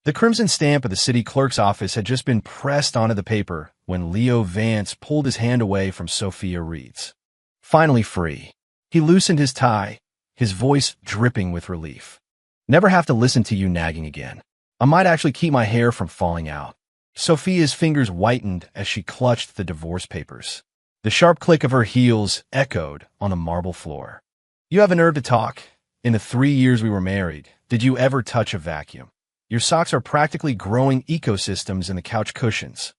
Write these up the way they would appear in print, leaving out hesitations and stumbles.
The crimson stamp of the city clerk's office had just been pressed onto the paper when Leo Vance pulled his hand away from Sophia Reed's. Finally free. He loosened his tie, his voice dripping with relief. Never have to listen to you nagging again. I might actually keep my hair from falling out. Sophia's fingers whitened as she clutched the divorce papers. The sharp click of her heels echoed on the marble floor. You have a nerve to talk. In the 3 years we were married, did you ever touch a vacuum? Your socks are practically growing ecosystems in the couch cushions.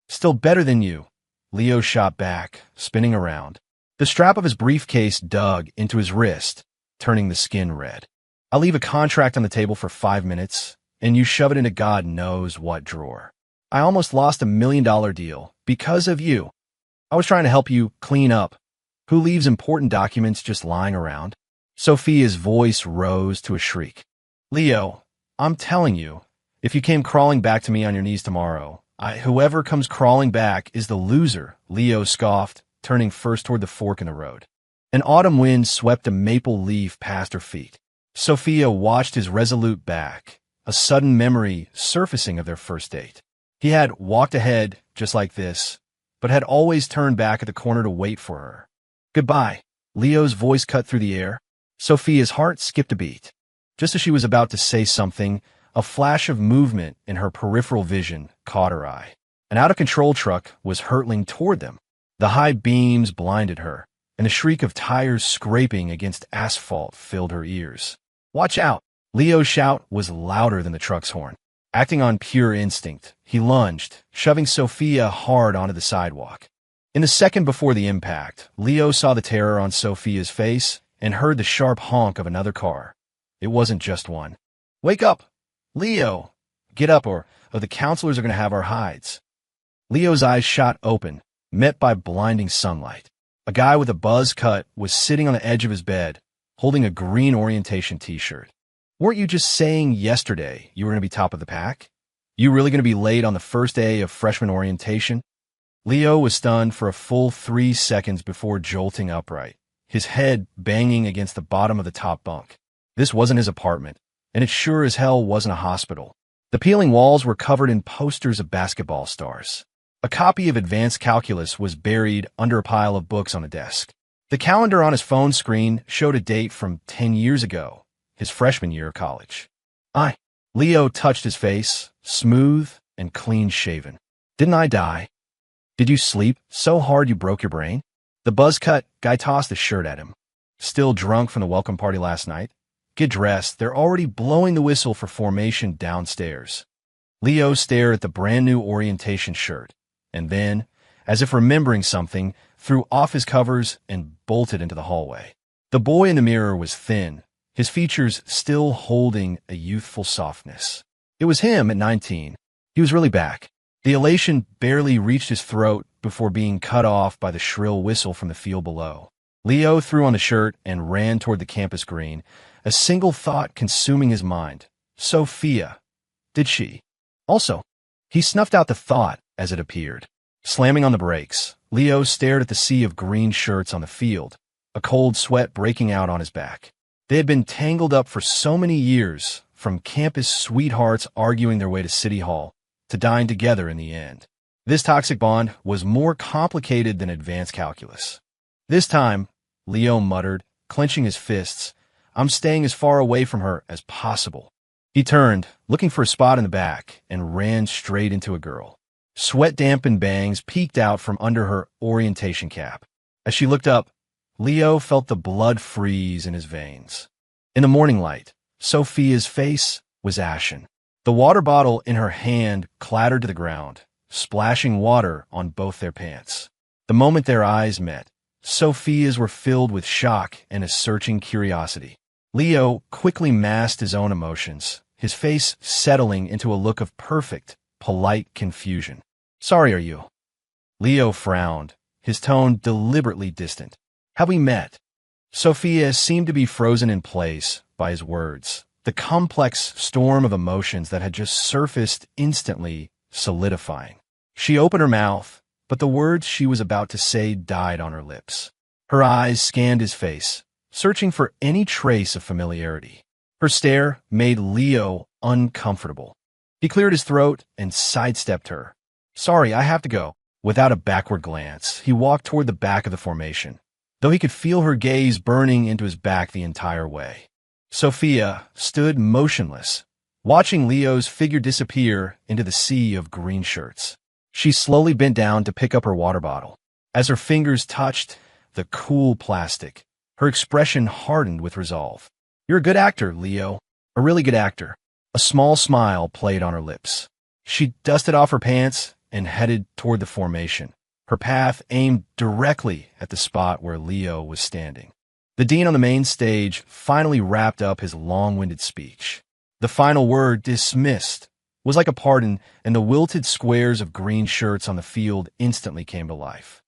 Still better than you. Leo shot back, spinning around. The strap of his briefcase dug into his wrist, turning the skin red. I'll leave a contract on the table for 5 minutes, and you shove it into God knows what drawer. I almost lost $1 million deal because of you. I was trying to help you clean up. Who leaves important documents just lying around? Sophia's voice rose to a shriek. Leo, I'm telling you, if you came crawling back to me on your knees tomorrow, whoever comes crawling back is the loser, Leo scoffed, turning first toward the fork in the road. An autumn wind swept a maple leaf past her feet. Sophia watched his resolute back, a sudden memory surfacing of their first date. He had walked ahead, just like this, but had always turned back at the corner to wait for her. Goodbye. Leo's voice cut through the air. Sophia's heart skipped a beat. Just as she was about to say something, a flash of movement in her peripheral vision caught her eye. An out-of-control truck was hurtling toward them. The high beams blinded her, and the shriek of tires scraping against asphalt filled her ears. Watch out! Leo's shout was louder than the truck's horn. Acting on pure instinct, he lunged, shoving Sophia hard onto the sidewalk. In the second before the impact, Leo saw the terror on Sophia's face and heard the sharp honk of another car. It wasn't just one. Wake up! Leo! Get up or the counselors are going to have our hides. Leo's eyes shot open, met by blinding sunlight. A guy with a buzz cut was sitting on the edge of his bed, holding a green orientation t-shirt. Weren't you just saying yesterday you were going to be top of the pack? You really going to be late on the first day of freshman orientation? Leo was stunned for a full 3 seconds before jolting upright, his head banging against the bottom of the top bunk. This wasn't his apartment, and it sure as hell wasn't a hospital. The peeling walls were covered in posters of basketball stars. A copy of Advanced Calculus was buried under a pile of books on the desk. The calendar on his phone screen showed a date from 10 years ago, his freshman year of college. Leo touched his face, smooth and clean-shaven. Didn't I die? Did you sleep so hard you broke your brain? The buzz-cut guy tossed his shirt at him. Still drunk from the welcome party last night? Get dressed, they're already blowing the whistle for formation downstairs. Leo stared at the brand-new orientation shirt, and then, as if remembering something, threw off his covers and bolted into the hallway. The boy in the mirror was thin, his features still holding a youthful softness. It was him at 19. He was really back. The elation barely reached his throat before being cut off by the shrill whistle from the field below. Leo threw on the shirt and ran toward the campus green, a single thought consuming his mind. Sophia. Did she? Also, he snuffed out the thought as it appeared. Slamming on the brakes, Leo stared at the sea of green shirts on the field, a cold sweat breaking out on his back. They had been tangled up for so many years, from campus sweethearts arguing their way to City Hall, to dying together in the end. This toxic bond was more complicated than advanced calculus. This time, Leo muttered, clenching his fists, I'm staying as far away from her as possible. He turned, looking for a spot in the back, and ran straight into a girl. Sweat-dampened bangs peeked out from under her orientation cap. As she looked up, Leo felt the blood freeze in his veins. In the morning light, Sophia's face was ashen. The water bottle in her hand clattered to the ground, splashing water on both their pants. The moment their eyes met, Sophia's were filled with shock and a searching curiosity. Leo quickly masked his own emotions, his face settling into a look of perfect, polite confusion. Sorry, are you? Leo frowned, his tone deliberately distant. Have we met? Sophia seemed to be frozen in place by his words, the complex storm of emotions that had just surfaced instantly solidifying. She opened her mouth, but the words she was about to say died on her lips. Her eyes scanned his face, searching for any trace of familiarity. Her stare made Leo uncomfortable. He cleared his throat and sidestepped her. "Sorry, I have to go." Without a backward glance, he walked toward the back of the formation, though he could feel her gaze burning into his back the entire way. Sophia stood motionless, watching Leo's figure disappear into the sea of green shirts. She slowly bent down to pick up her water bottle. As her fingers touched the cool plastic, her expression hardened with resolve. "You're a good actor, Leo. A really good actor." A small smile played on her lips. She dusted off her pants and headed toward the formation, her path aimed directly at the spot where Leo was standing. The dean on the main stage finally wrapped up his long-winded speech. The final word, "dismissed," was like a pardon, and the wilted squares of green shirts on the field instantly came to life.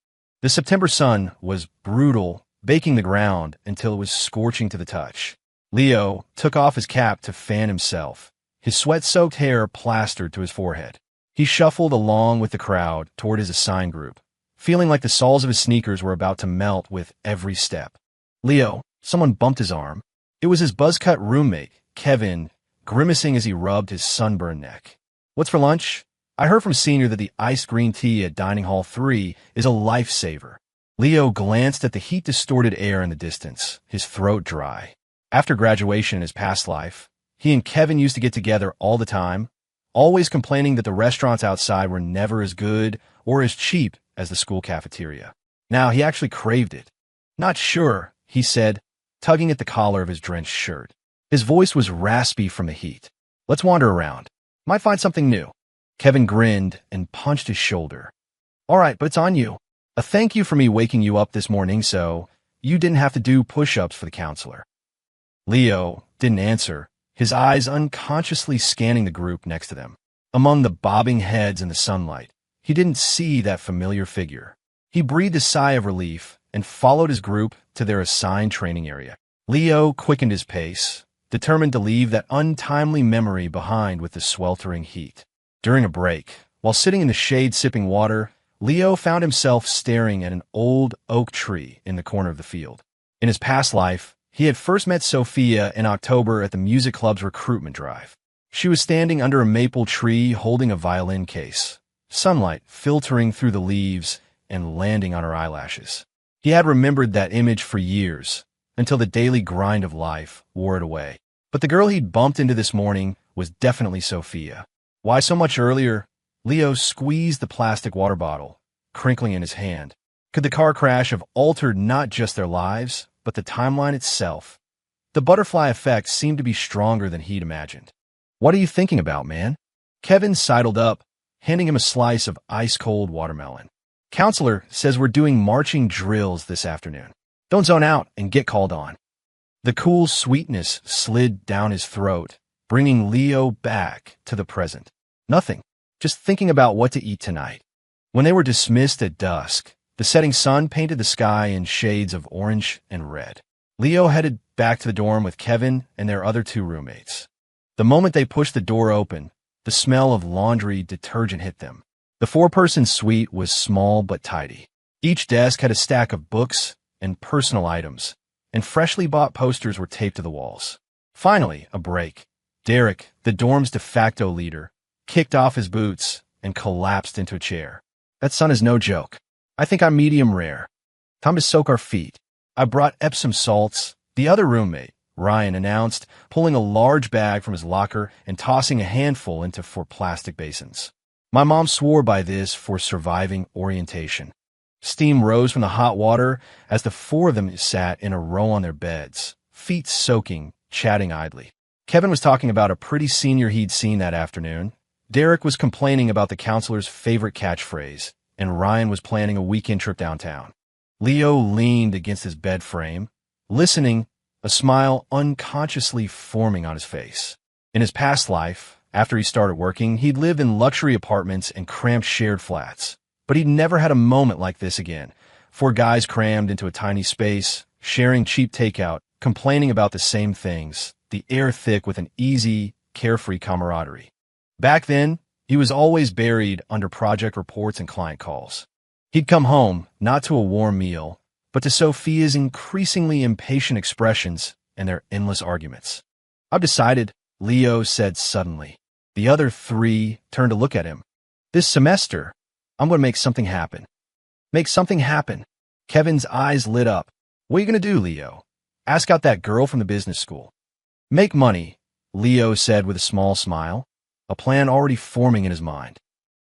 The September sun was brutal, baking the ground until it was scorching to the touch. Leo took off his cap to fan himself, his sweat-soaked hair plastered to his forehead. He shuffled along with the crowd toward his assigned group, feeling like the soles of his sneakers were about to melt with every step. "Leo," someone bumped his arm. It was his buzz-cut roommate, Kevin, grimacing as he rubbed his sunburned neck. "What's for lunch? I heard from Senior that the iced green tea at Dining Hall 3 is a lifesaver." Leo glanced at the heat-distorted air in the distance, his throat dry. After graduation in his past life, he and Kevin used to get together all the time, always complaining that the restaurants outside were never as good or as cheap as the school cafeteria. Now he actually craved it. "Not sure," he said, tugging at the collar of his drenched shirt. His voice was raspy from the heat. "Let's wander around. Might find something new." Kevin grinned and punched his shoulder. "All right, but it's on you. A thank you for me waking you up this morning so you didn't have to do push-ups for the counselor." Leo didn't answer, his eyes unconsciously scanning the group next to them. Among the bobbing heads in the sunlight, he didn't see that familiar figure. He breathed a sigh of relief and followed his group to their assigned training area. Leo quickened his pace, determined to leave that untimely memory behind with the sweltering heat. During a break, while sitting in the shade sipping water, Leo found himself staring at an old oak tree in the corner of the field. In his past life, he had first met Sophia in October at the music club's recruitment drive. She was standing under a maple tree holding a violin case, sunlight filtering through the leaves and landing on her eyelashes. He had remembered that image for years, until the daily grind of life wore it away. But the girl he'd bumped into this morning was definitely Sophia. Why so much earlier? Leo squeezed the plastic water bottle, crinkling in his hand. Could the car crash have altered not just their lives, but the timeline itself? The butterfly effect seemed to be stronger than he'd imagined. "What are you thinking about, man?" Kevin sidled up, handing him a slice of ice-cold watermelon. "Counselor says we're doing marching drills this afternoon. Don't zone out and get called on." The cool sweetness slid down his throat, bringing Leo back to the present. "Nothing. Just thinking about what to eat tonight." When they were dismissed at dusk, the setting sun painted the sky in shades of orange and red. Leo headed back to the dorm with Kevin and their other two roommates. The moment they pushed the door open, the smell of laundry detergent hit them. The four-person suite was small but tidy. Each desk had a stack of books and personal items, and freshly bought posters were taped to the walls. Finally, a break. Derek, the dorm's de facto leader, kicked off his boots and collapsed into a chair. "That sun is no joke. I think I'm medium rare. Time to soak our feet." "I brought Epsom salts," the other roommate, Ryan, announced, pulling a large bag from his locker and tossing a handful into 4 plastic basins. "My mom swore by this for surviving orientation." Steam rose from the hot water as the 4 of them sat in a row on their beds, feet soaking, chatting idly. Kevin was talking about a pretty senior he'd seen that afternoon. Derek was complaining about the counselor's favorite catchphrase, and Ryan was planning a weekend trip downtown. Leo leaned against his bed frame, listening, a smile unconsciously forming on his face. In his past life, after he started working, he'd lived in luxury apartments and cramped shared flats. But he'd never had a moment like this again. 4 guys crammed into a tiny space, sharing cheap takeout, complaining about the same things, the air thick with an easy, carefree camaraderie. Back then, he was always buried under project reports and client calls. He'd come home, not to a warm meal, but to Sophia's increasingly impatient expressions and their endless arguments. "I've decided," Leo said suddenly. The other three turned to look at him. This semester, I'm going to make something happen. Make something happen. Kevin's eyes lit up. What are you going to do, Leo? Ask out that girl from the business school. Make money, Leo said with a small smile, a plan already forming in his mind.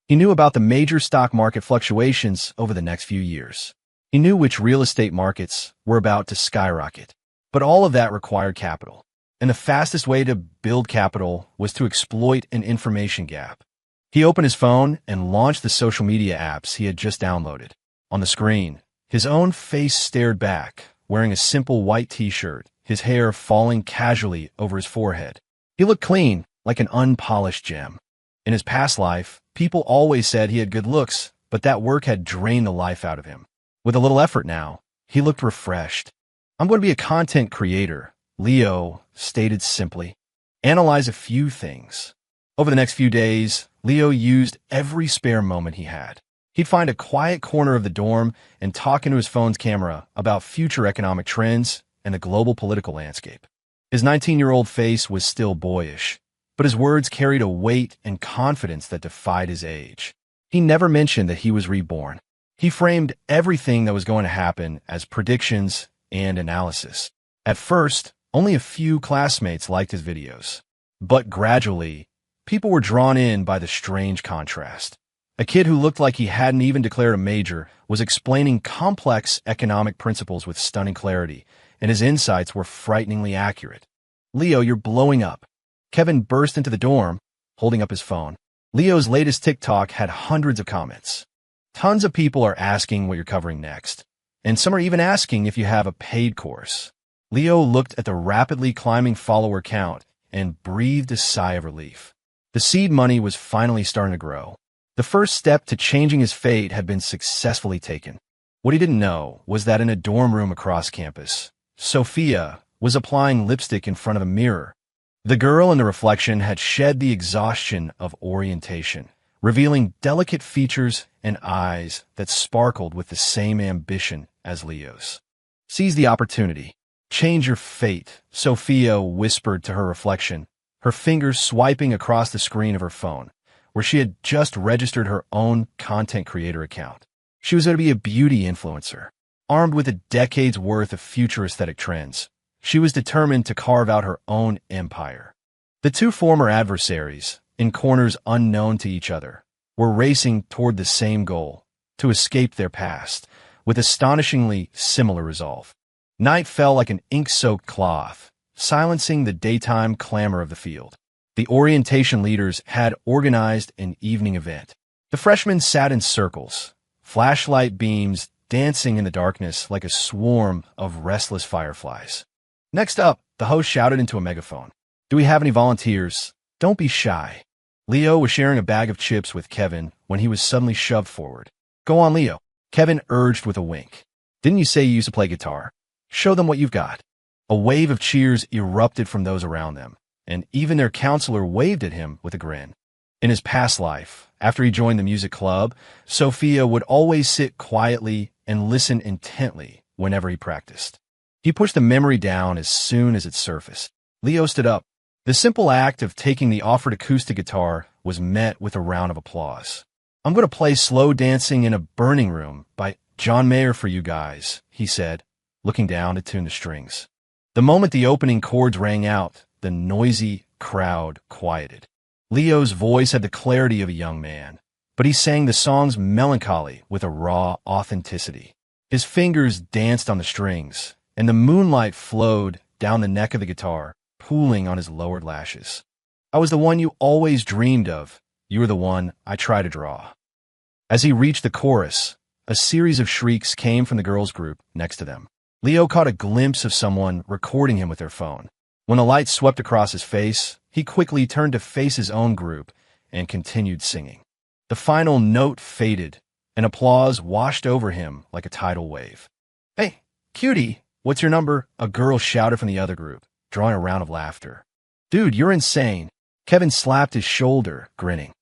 He knew about the major stock market fluctuations over the next few years. He knew which real estate markets were about to skyrocket. But all of that required capital. And the fastest way to build capital was to exploit an information gap. He opened his phone and launched the social media apps he had just downloaded. On the screen, his own face stared back, wearing a simple white t-shirt, his hair falling casually over his forehead. He looked clean, like an unpolished gem. In his past life, people always said he had good looks, but that work had drained the life out of him. With a little effort now, he looked refreshed. I'm going to be a content creator, Leo stated simply. Analyze a few things. Over the next few days, Leo used every spare moment he had. He'd find a quiet corner of the dorm and talk into his phone's camera about future economic trends and the global political landscape. His 19-year-old face was still boyish, but his words carried a weight and confidence that defied his age. He never mentioned that he was reborn. He framed everything that was going to happen as predictions and analysis. At first, only a few classmates liked his videos. But gradually, people were drawn in by the strange contrast. A kid who looked like he hadn't even declared a major was explaining complex economic principles with stunning clarity, and his insights were frighteningly accurate. Leo, you're blowing up. Kevin burst into the dorm, holding up his phone. Leo's latest TikTok had hundreds of comments. Tons of people are asking what you're covering next, and some are even asking if you have a paid course. Leo looked at the rapidly climbing follower count and breathed a sigh of relief. The seed money was finally starting to grow. The first step to changing his fate had been successfully taken. What he didn't know was that in a dorm room across campus, Sophia was applying lipstick in front of a mirror. The girl in the reflection had shed the exhaustion of orientation, revealing delicate features and eyes that sparkled with the same ambition as Leo's. Seize the opportunity. Change your fate, Sophia whispered to her reflection, her fingers swiping across the screen of her phone, where she had just registered her own content creator account. She was going to be a beauty influencer. Armed with a decade's worth of future aesthetic trends, she was determined to carve out her own empire. The two former adversaries, in corners unknown to each other, were racing toward the same goal, to escape their past, with astonishingly similar resolve. Night fell like an ink-soaked cloth, silencing the daytime clamor of the field. The orientation leaders had organized an evening event. The freshmen sat in circles, flashlight beams dancing in the darkness like a swarm of restless fireflies. Next up, the host shouted into a megaphone. Do we have any volunteers? Don't be shy. Leo was sharing a bag of chips with Kevin when he was suddenly shoved forward. Go on, Leo, Kevin urged with a wink. Didn't you say you used to play guitar? Show them what you've got. A wave of cheers erupted from those around them, and even their counselor waved at him with a grin. In his past life, after he joined the music club, Sophia would always sit quietly and listen intently whenever he practiced. He pushed the memory down as soon as it surfaced. Leo stood up. The simple act of taking the offered acoustic guitar was met with a round of applause. I'm going to play Slow Dancing in a Burning Room by John Mayer for you guys, he said, looking down to tune the strings. The moment the opening chords rang out, the noisy crowd quieted. Leo's voice had the clarity of a young man, but he sang the song's melancholy with a raw authenticity. His fingers danced on the strings, and the moonlight flowed down the neck of the guitar, pooling on his lowered lashes. I was the one you always dreamed of. You were the one I try to draw. As he reached the chorus, a series of shrieks came from the girls' group next to them. Leo caught a glimpse of someone recording him with their phone. When the light swept across his face, he quickly turned to face his own group and continued singing. The final note faded, and applause washed over him like a tidal wave. Hey, cutie, what's your number? A girl shouted from the other group, drawing a round of laughter. Dude, you're insane. Kevin slapped his shoulder, grinning.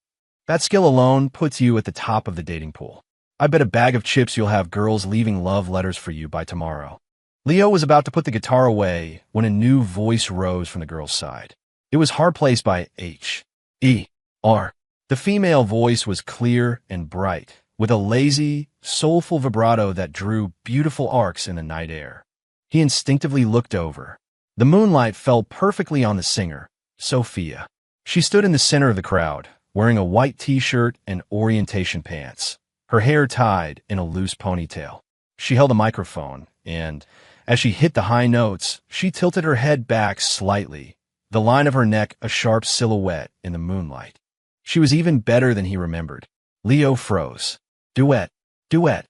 That skill alone puts you at the top of the dating pool. I bet a bag of chips you'll have girls leaving love letters for you by tomorrow. Leo was about to put the guitar away when a new voice rose from the girl's side. It was hard placed by H.E. R. The female voice was clear and bright, with a lazy, soulful vibrato that drew beautiful arcs in the night air. He instinctively looked over. The moonlight fell perfectly on the singer, Sophia. She stood in the center of the crowd, wearing a white t-shirt and orientation pants, her hair tied in a loose ponytail. She held a microphone, and, as she hit the high notes, she tilted her head back slightly, the line of her neck a sharp silhouette in the moonlight. She was even better than he remembered. Leo froze. Duet. Duet.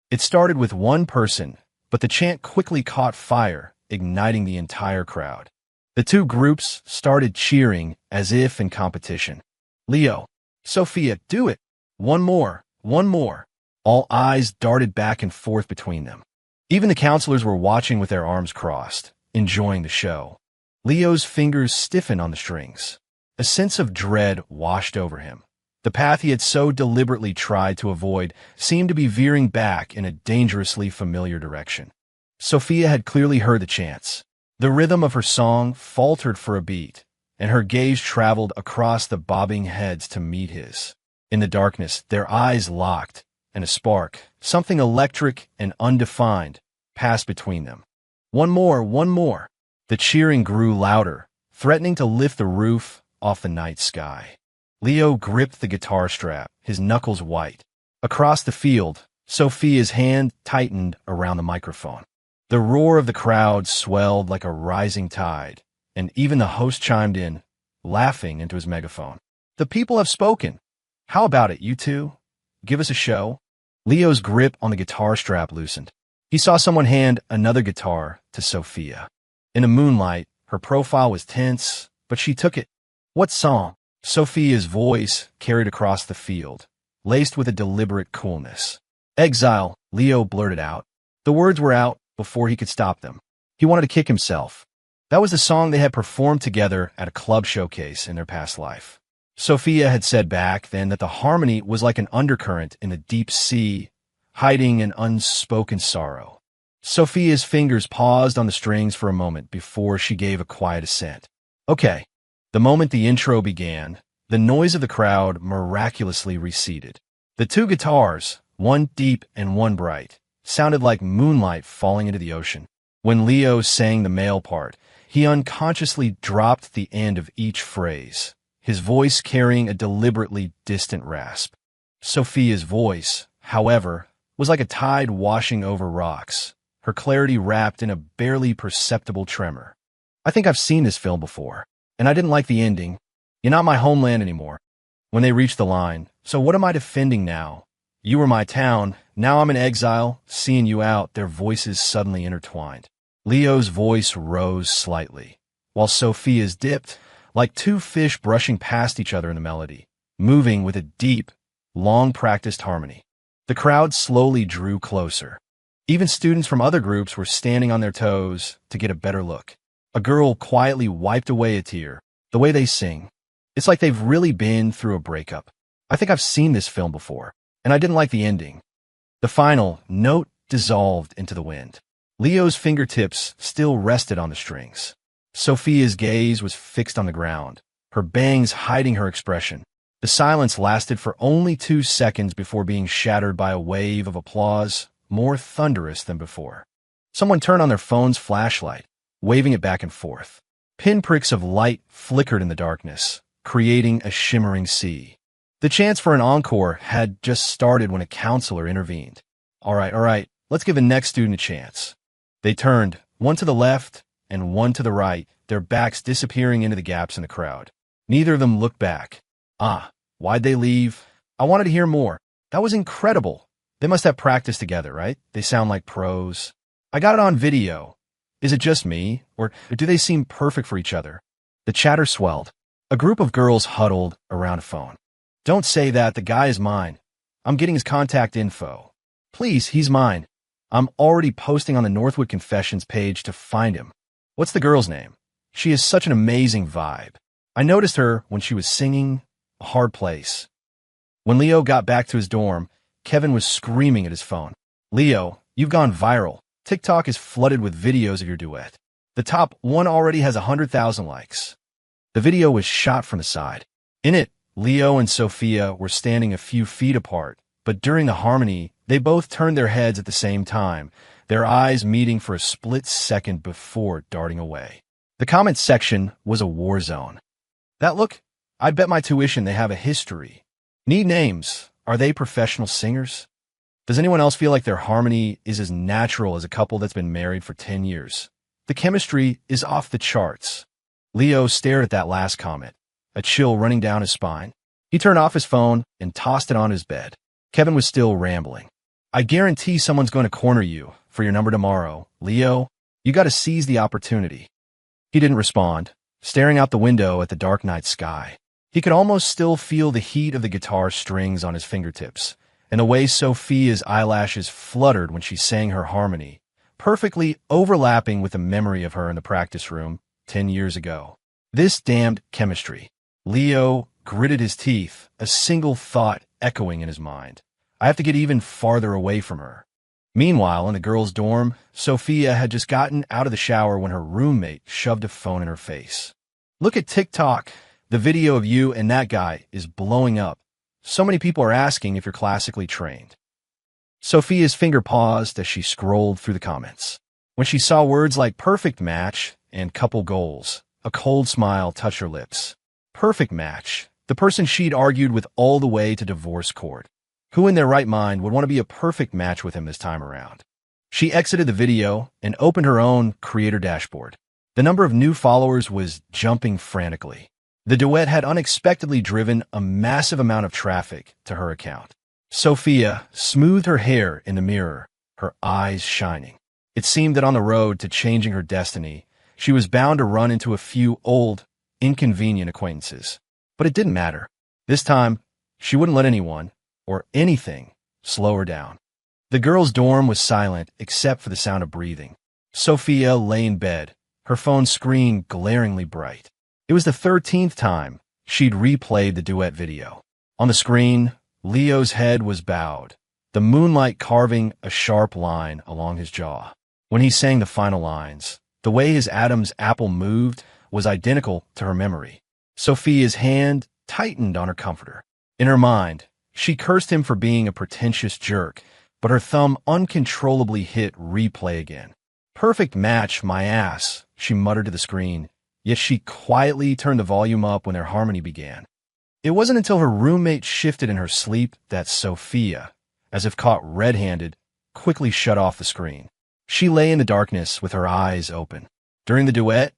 It started with one person, but the chant quickly caught fire, igniting the entire crowd. The two groups started cheering as if in competition. Leo. Sophia, do it. One more. One more. All eyes darted back and forth between them. Even the counselors were watching with their arms crossed, enjoying the show. Leo's fingers stiffened on the strings. A sense of dread washed over him. The path he had so deliberately tried to avoid seemed to be veering back in a dangerously familiar direction. Sophia had clearly heard the chants. The rhythm of her song faltered for a beat, and her gaze traveled across the bobbing heads to meet his. In the darkness, their eyes locked, and a spark, something electric and undefined, passed between them. One more, one more. The cheering grew louder, threatening to lift the roof off the night sky. Leo gripped the guitar strap, his knuckles white. Across the field, Sophia's hand tightened around the microphone. The roar of the crowd swelled like a rising tide, and even the host chimed in, laughing into his megaphone. The people have spoken. How about it, you two? Give us a show? Leo's grip on the guitar strap loosened. He saw someone hand another guitar to Sophia. In the moonlight, her profile was tense, but she took it. What song? Sophia's voice carried across the field, laced with a deliberate coolness. Exile, Leo blurted out. The words were out before he could stop them. He wanted to kick himself. That was the song they had performed together at a club showcase in their past life. Sophia had said back then that the harmony was like an undercurrent in the deep sea, hiding an unspoken sorrow. Sophia's fingers paused on the strings for a moment before she gave a quiet assent. Okay. The moment the intro began, the noise of the crowd miraculously receded. The two guitars, one deep and one bright, sounded like moonlight falling into the ocean. When Leo sang the male part, he unconsciously dropped the end of each phrase, his voice carrying a deliberately distant rasp. Sophia's voice, however, was like a tide washing over rocks, her clarity wrapped in a barely perceptible tremor. I think I've seen this film before, and I didn't like the ending. You're not my homeland anymore. When they reached the line, so what am I defending now? You were my town, now I'm in exile, seeing you out, their voices suddenly intertwined. Leo's voice rose slightly, while Sophia's dipped, like two fish brushing past each other in the melody, moving with a deep, long-practiced harmony. The crowd slowly drew closer. Even students from other groups were standing on their toes to get a better look. A girl quietly wiped away a tear, the way they sing. It's like they've really been through a breakup. I think I've seen this film before, and I didn't like the ending. The final note dissolved into the wind. Leo's fingertips still rested on the strings. Sophia's gaze was fixed on the ground, her bangs hiding her expression. The silence lasted for only 2 seconds before being shattered by a wave of applause, more thunderous than before. Someone turned on their phone's flashlight, waving it back and forth. Pinpricks of light flickered in the darkness, creating a shimmering sea. The chance for an encore had just started when a counselor intervened. All right, let's give the next student a chance. They turned, one to the left and one to the right, their backs disappearing into the gaps in the crowd. Neither of them looked back. Why'd they leave? I wanted to hear more. That was incredible. They must have practiced together, right? They sound like pros. I got it on video. Is it just me, or do they seem perfect for each other? The chatter swelled. A group of girls huddled around a phone. Don't say that, the guy is mine. I'm getting his contact info. Please, he's mine. I'm already posting on the Northwood Confessions page to find him. What's the girl's name? She has such an amazing vibe. I noticed her when she was singing A Hard Place. When Leo got back to his dorm, Kevin was screaming at his phone. Leo, you've gone viral. TikTok is flooded with videos of your duet. The top one already has 100,000 likes. The video was shot from the side. In it, Leo and Sophia were standing a few feet apart, but during the harmony, they both turned their heads at the same time, their eyes meeting for a split second before darting away. The comments section was a war zone. That look, I bet my tuition they have a history. Need names. Are they professional singers? Does anyone else feel like their harmony is as natural as a couple that's been married for 10 years? The chemistry is off the charts. Leo stared at that last comment, a chill running down his spine. He turned off his phone and tossed it on his bed. Kevin was still rambling. I guarantee someone's going to corner you for your number tomorrow. Leo, you got to seize the opportunity. He didn't respond, staring out the window at the dark night sky. He could almost still feel the heat of the guitar strings on his fingertips, and the way Sophia's eyelashes fluttered when she sang her harmony, perfectly overlapping with the memory of her in the practice room 10 years ago. This damned chemistry. Leo gritted his teeth, a single thought echoing in his mind. I have to get even farther away from her. Meanwhile, in the girls' dorm, Sophia had just gotten out of the shower when her roommate shoved a phone in her face. Look at TikTok. The video of you and that guy is blowing up. So many people are asking if you're classically trained. Sophia's finger paused as she scrolled through the comments. When she saw words like perfect match and couple goals, a cold smile touched her lips. Perfect match. The person she'd argued with all the way to divorce court. Who in their right mind would want to be a perfect match with him this time around? She exited the video and opened her own creator dashboard. The number of new followers was jumping frantically. The duet had unexpectedly driven a massive amount of traffic to her account. Sophia smoothed her hair in the mirror, her eyes shining. It seemed that on the road to changing her destiny, she was bound to run into a few old, inconvenient acquaintances. But it didn't matter. This time, she wouldn't let anyone, or anything, slow her down. The girls' dorm was silent except for the sound of breathing. Sophia lay in bed, her phone screen glaringly bright. It was the 13th time she'd replayed the duet video. On the screen, Leo's head was bowed, the moonlight carving a sharp line along his jaw. When he sang the final lines, the way his Adam's apple moved was identical to her memory. Sophia's hand tightened on her comforter. In her mind, she cursed him for being a pretentious jerk, but her thumb uncontrollably hit replay again. Perfect match, my ass, she muttered to the screen, yet she quietly turned the volume up when their harmony began. It wasn't until her roommate shifted in her sleep that Sophia, as if caught red-handed, quickly shut off the screen. She lay in the darkness with her eyes open. During the duet,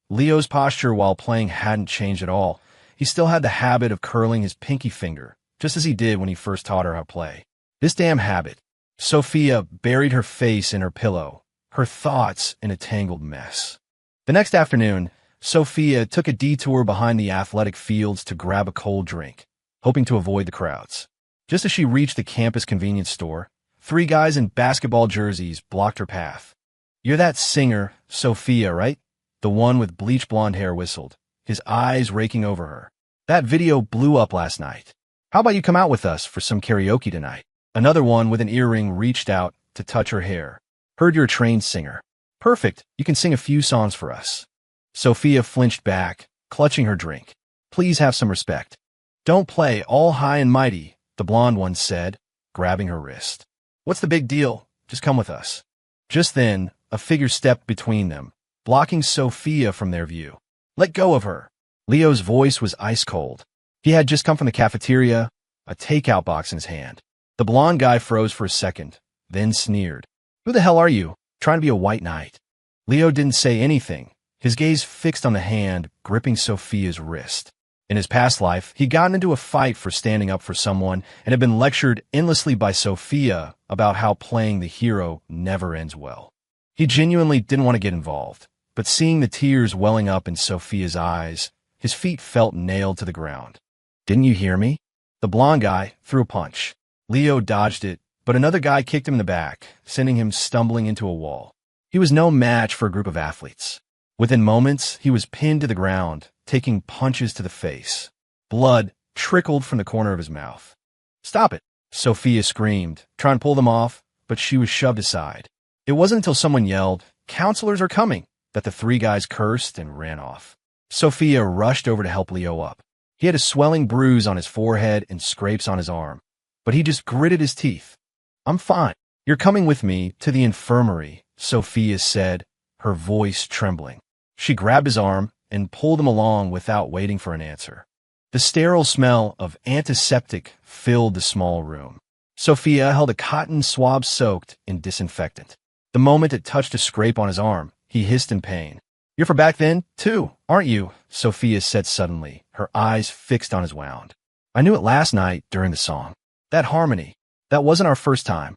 Leo's posture while playing hadn't changed at all. He still had the habit of curling his pinky finger, just as he did when he first taught her how to play. This damn habit. Sophia buried her face in her pillow, her thoughts in a tangled mess. The next afternoon, Sophia took a detour behind the athletic fields to grab a cold drink, hoping to avoid the crowds. Just as she reached the campus convenience store, 3 guys in basketball jerseys blocked her path. You're that singer, Sophia, right? The one with bleach blonde hair whistled, his eyes raking over her. That video blew up last night. How about you come out with us for some karaoke tonight? Another one with an earring reached out to touch her hair. Heard you're a trained singer. Perfect, you can sing a few songs for us. Sophia flinched back, clutching her drink. Please have some respect. Don't play all high and mighty, the blonde one said, grabbing her wrist. What's the big deal? Just come with us. Just then, a figure stepped between them, blocking Sophia from their view. Let go of her. Leo's voice was ice cold. He had just come from the cafeteria, a takeout box in his hand. The blonde guy froze for a second, then sneered. Who the hell are you? Trying to be a white knight? Leo didn't say anything, his gaze fixed on the hand gripping Sophia's wrist. In his past life, he'd gotten into a fight for standing up for someone and had been lectured endlessly by Sophia about how playing the hero never ends well. He genuinely didn't want to get involved, but seeing the tears welling up in Sophia's eyes, his feet felt nailed to the ground. Didn't you hear me? The blonde guy threw a punch. Leo dodged it, but another guy kicked him in the back, sending him stumbling into a wall. He was no match for a group of athletes. Within moments, he was pinned to the ground, taking punches to the face. Blood trickled from the corner of his mouth. Stop it, Sophia screamed, trying to pull them off, but she was shoved aside. It wasn't until someone yelled, "Counselors are coming," that the 3 guys cursed and ran off. Sophia rushed over to help Leo up. He had a swelling bruise on his forehead and scrapes on his arm, but he just gritted his teeth. "I'm fine. You're coming with me to the infirmary," Sophia said, her voice trembling. She grabbed his arm and pulled him along without waiting for an answer. The sterile smell of antiseptic filled the small room. Sophia held a cotton swab soaked in disinfectant. The moment it touched a scrape on his arm, he hissed in pain. "You're for back then, too, aren't you?" Sophia said suddenly, her eyes fixed on his wound. "I knew it last night during the song. That harmony. That wasn't our first time.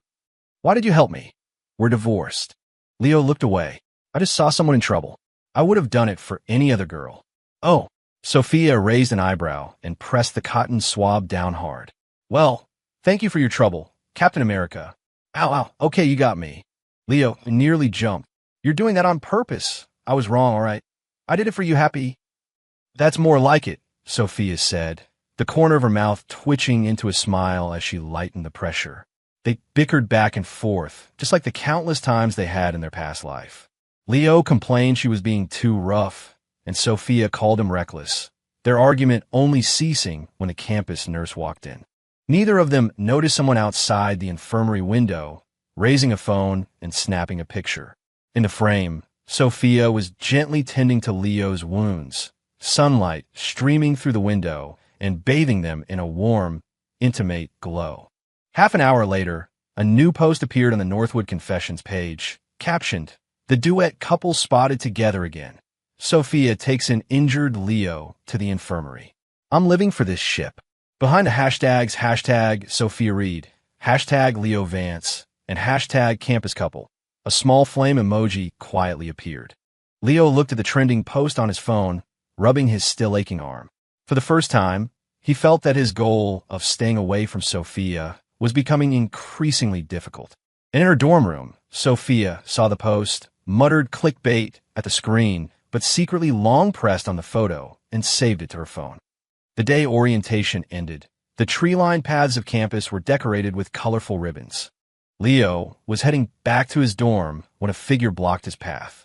Why did you help me? We're divorced." Leo looked away. "I just saw someone in trouble. I would have done it for any other girl." "Oh." Sophia raised an eyebrow and pressed the cotton swab down hard. "Well, thank you for your trouble, Captain America." "Ow, ow, okay, you got me." Leo nearly jumped. "You're doing that on purpose. I was wrong, all right. I did it for you, happy." "That's more like it," Sophia said, the corner of her mouth twitching into a smile as she lightened the pressure. They bickered back and forth, just like the countless times they had in their past life. Leo complained she was being too rough, and Sophia called him reckless, their argument only ceasing when the campus nurse walked in. Neither of them noticed someone outside the infirmary window, raising a phone and snapping a picture. In the frame, Sophia was gently tending to Leo's wounds, sunlight streaming through the window and bathing them in a warm, intimate glow. Half an hour later, a new post appeared on the Northwood Confessions page, captioned, "The duet couple spotted together again. Sophia takes an injured Leo to the infirmary." "I'm living for this ship." Behind the hashtags hashtag Sophia Reed, hashtag Leo Vance, and hashtag campus couple, a small flame emoji quietly appeared. Leo looked at the trending post on his phone, rubbing his still aching arm. For the first time, he felt that his goal of staying away from Sophia was becoming increasingly difficult. And in her dorm room, Sophia saw the post, muttered clickbait at the screen, but secretly long pressed on the photo and saved it to her phone. The day orientation ended. The tree-lined paths of campus were decorated with colorful ribbons. Leo was heading back to his dorm when a figure blocked his path.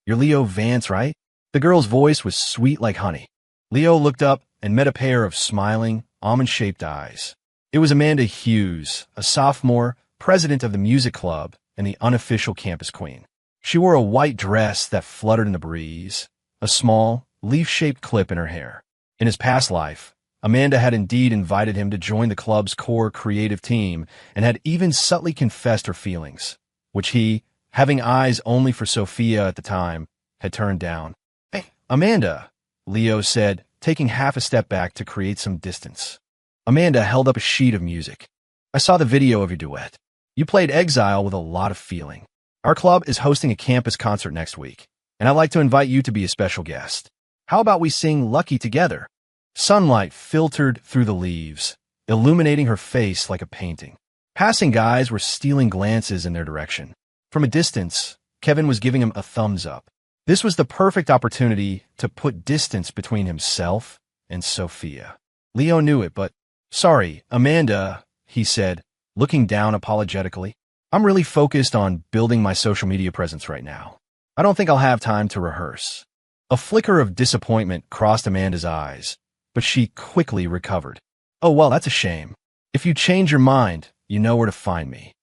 "You're Leo Vance, right?" The girl's voice was sweet like honey. Leo looked up and met a pair of smiling, almond-shaped eyes. It was Amanda Hughes, a sophomore, president of the music club and the unofficial campus queen. She wore a white dress that fluttered in the breeze, a small, leaf-shaped clip in her hair. In his past life, Amanda had indeed invited him to join the club's core creative team and had even subtly confessed her feelings, which he, having eyes only for Sophia at the time, had turned down. "Hey, Amanda," Leo said, taking half a step back to create some distance. Amanda held up a sheet of music. "I saw the video of your duet. You played Exile with a lot of feeling. Our club is hosting a campus concert next week, and I'd like to invite you to be a special guest. How about we sing Lucky together?" Sunlight filtered through the leaves, illuminating her face like a painting. Passing guys were stealing glances in their direction. From a distance, Kevin was giving him a thumbs up. This was the perfect opportunity to put distance between himself and Sophia. Leo knew it, but, "Sorry, Amanda," he said, looking down apologetically. "I'm really focused on building my social media presence right now. I don't think I'll have time to rehearse." A flicker of disappointment crossed Amanda's eyes, but she quickly recovered. "Oh, well, that's a shame. If you change your mind, you know where to find me."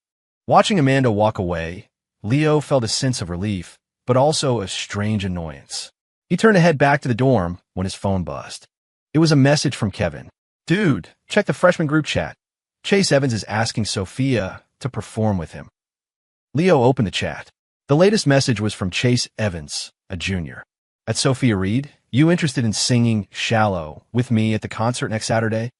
Watching Amanda walk away, Leo felt a sense of relief, but also a strange annoyance. He turned to head back to the dorm when his phone buzzed. It was a message from Kevin. "Dude, check the freshman group chat. Chase Evans is asking Sophia to perform with him." Leo opened the chat. The latest message was from Chase Evans, a junior. "At Sophia Reed, you interested in singing Shallow with me at the concert next Saturday?"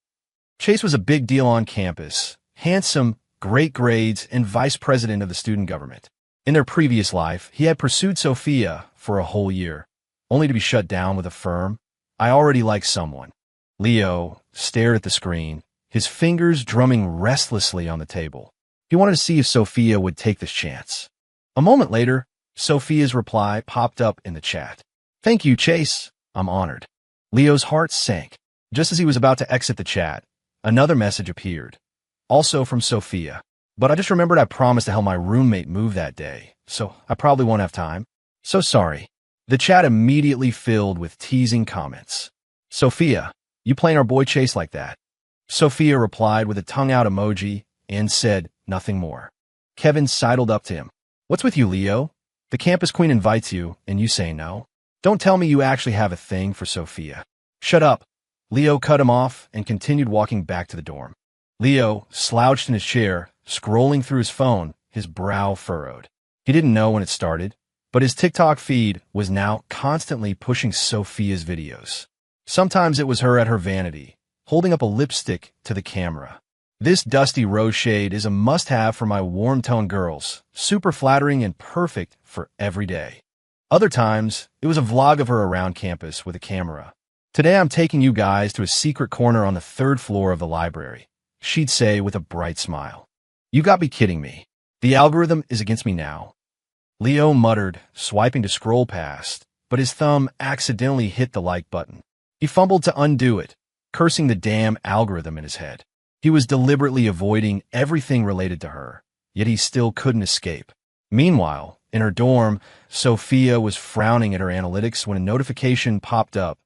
Chase was a big deal on campus, handsome, great grades, and vice president of the student government. In their previous life, he had pursued Sophia for a whole year, only to be shut down with a firm, "I already like someone." Leo stared at the screen, his fingers drumming restlessly on the table. He wanted to see if Sophia would take this chance. A moment later, Sophia's reply popped up in the chat. "Thank you, Chase. I'm honored." Leo's heart sank. Just as he was about to exit the chat, another message appeared, also from Sophia. "But I just remembered I promised to help my roommate move that day, so I probably won't have time. So sorry." The chat immediately filled with teasing comments. "Sophia, You playing our boy Chase like that?" Sophia replied with a tongue-out emoji and said nothing more. Kevin sidled up to him. "What's with you, Leo? The campus queen invites you, and you say no? Don't tell me you actually have a thing for Sophia." "Shut up." Leo cut him off and continued walking back to the dorm. Leo slouched in his chair, scrolling through his phone, his brow furrowed. He didn't know when it started, but his TikTok feed was now constantly pushing Sophia's videos. Sometimes it was her at her vanity, holding up a lipstick to the camera. "This dusty rose shade is a must-have for my warm-toned girls, super flattering and perfect for every day." Other times, it was a vlog of her around campus with a camera. "Today I'm taking you guys to a secret corner on the 3rd floor of the library," she'd say with a bright smile. "You got to be kidding me. The algorithm is against me now." Leo muttered, swiping to scroll past, but his thumb accidentally hit the like button. He fumbled to undo it, cursing the damn algorithm in his head. He was deliberately avoiding everything related to her, yet he still couldn't escape. Meanwhile, in her dorm, Sophia was frowning at her analytics when a notification popped up.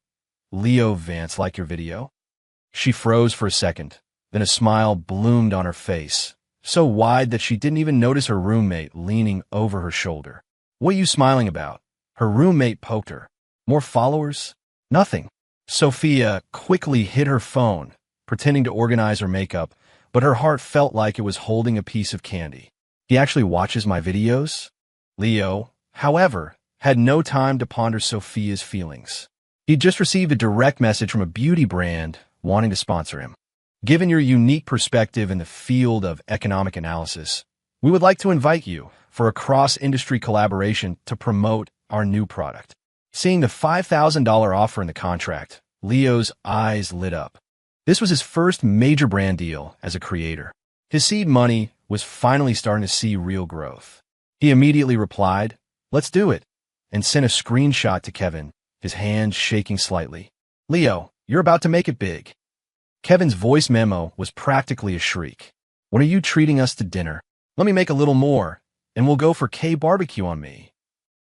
"Leo Vance, like your video?" She froze for a second, then a smile bloomed on her face, so wide that she didn't even notice her roommate leaning over her shoulder. "What are you smiling about?" Her roommate poked her. "More followers?" "Nothing." Sophia quickly hid her phone, pretending to organize her makeup, but her heart felt like it was holding a piece of candy. "He actually watches my videos?" Leo, however, had no time to ponder Sophia's feelings. He'd just received a direct message from a beauty brand wanting to sponsor him. "Given your unique perspective in the field of economic analysis, we would like to invite you for a cross-industry collaboration to promote our new product." Seeing the $5,000 offer in the contract, Leo's eyes lit up. This was his first major brand deal as a creator. His seed money was finally starting to see real growth. He immediately replied, "Let's do it," and sent a screenshot to Kevin, his hands shaking slightly. "Leo, you're about to make it big." Kevin's voice memo was practically a shriek. "When are you treating us to dinner? Let me make a little more, and we'll go for K-barbecue on me."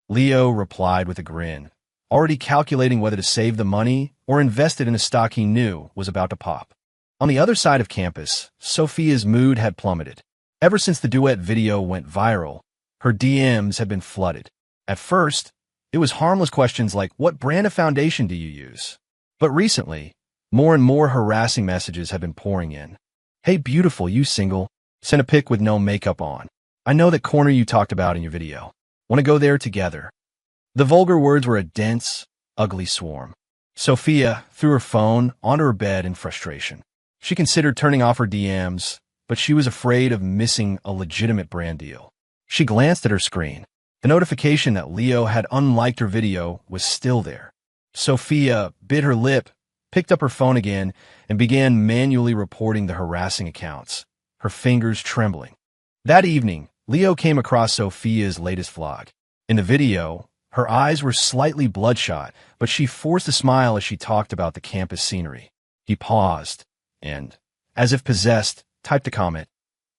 Leo replied with a grin, already calculating whether to save the money or invest it in a stock he knew was about to pop. On the other side of campus, Sophia's mood had plummeted. Ever since the duet video went viral, her DMs had been flooded. At first, it was harmless questions like, "What brand of foundation do you use?" But recently, more and more harassing messages have been pouring in. "Hey beautiful, you single? Send a pic with no makeup on. I know that corner you talked about in your video. Want to go there together?" The vulgar words were a dense, ugly swarm. Sophia threw her phone onto her bed in frustration. She considered turning off her DMs, but she was afraid of missing a legitimate brand deal. She glanced at her screen. The notification that Leo had unliked her video was still there. Sophia bit her lip, picked up her phone again, and began manually reporting the harassing accounts, her fingers trembling. That evening, Leo came across Sophia's latest vlog. In the video, her eyes were slightly bloodshot, but she forced a smile as she talked about the campus scenery. He paused and, as if possessed, typed a comment,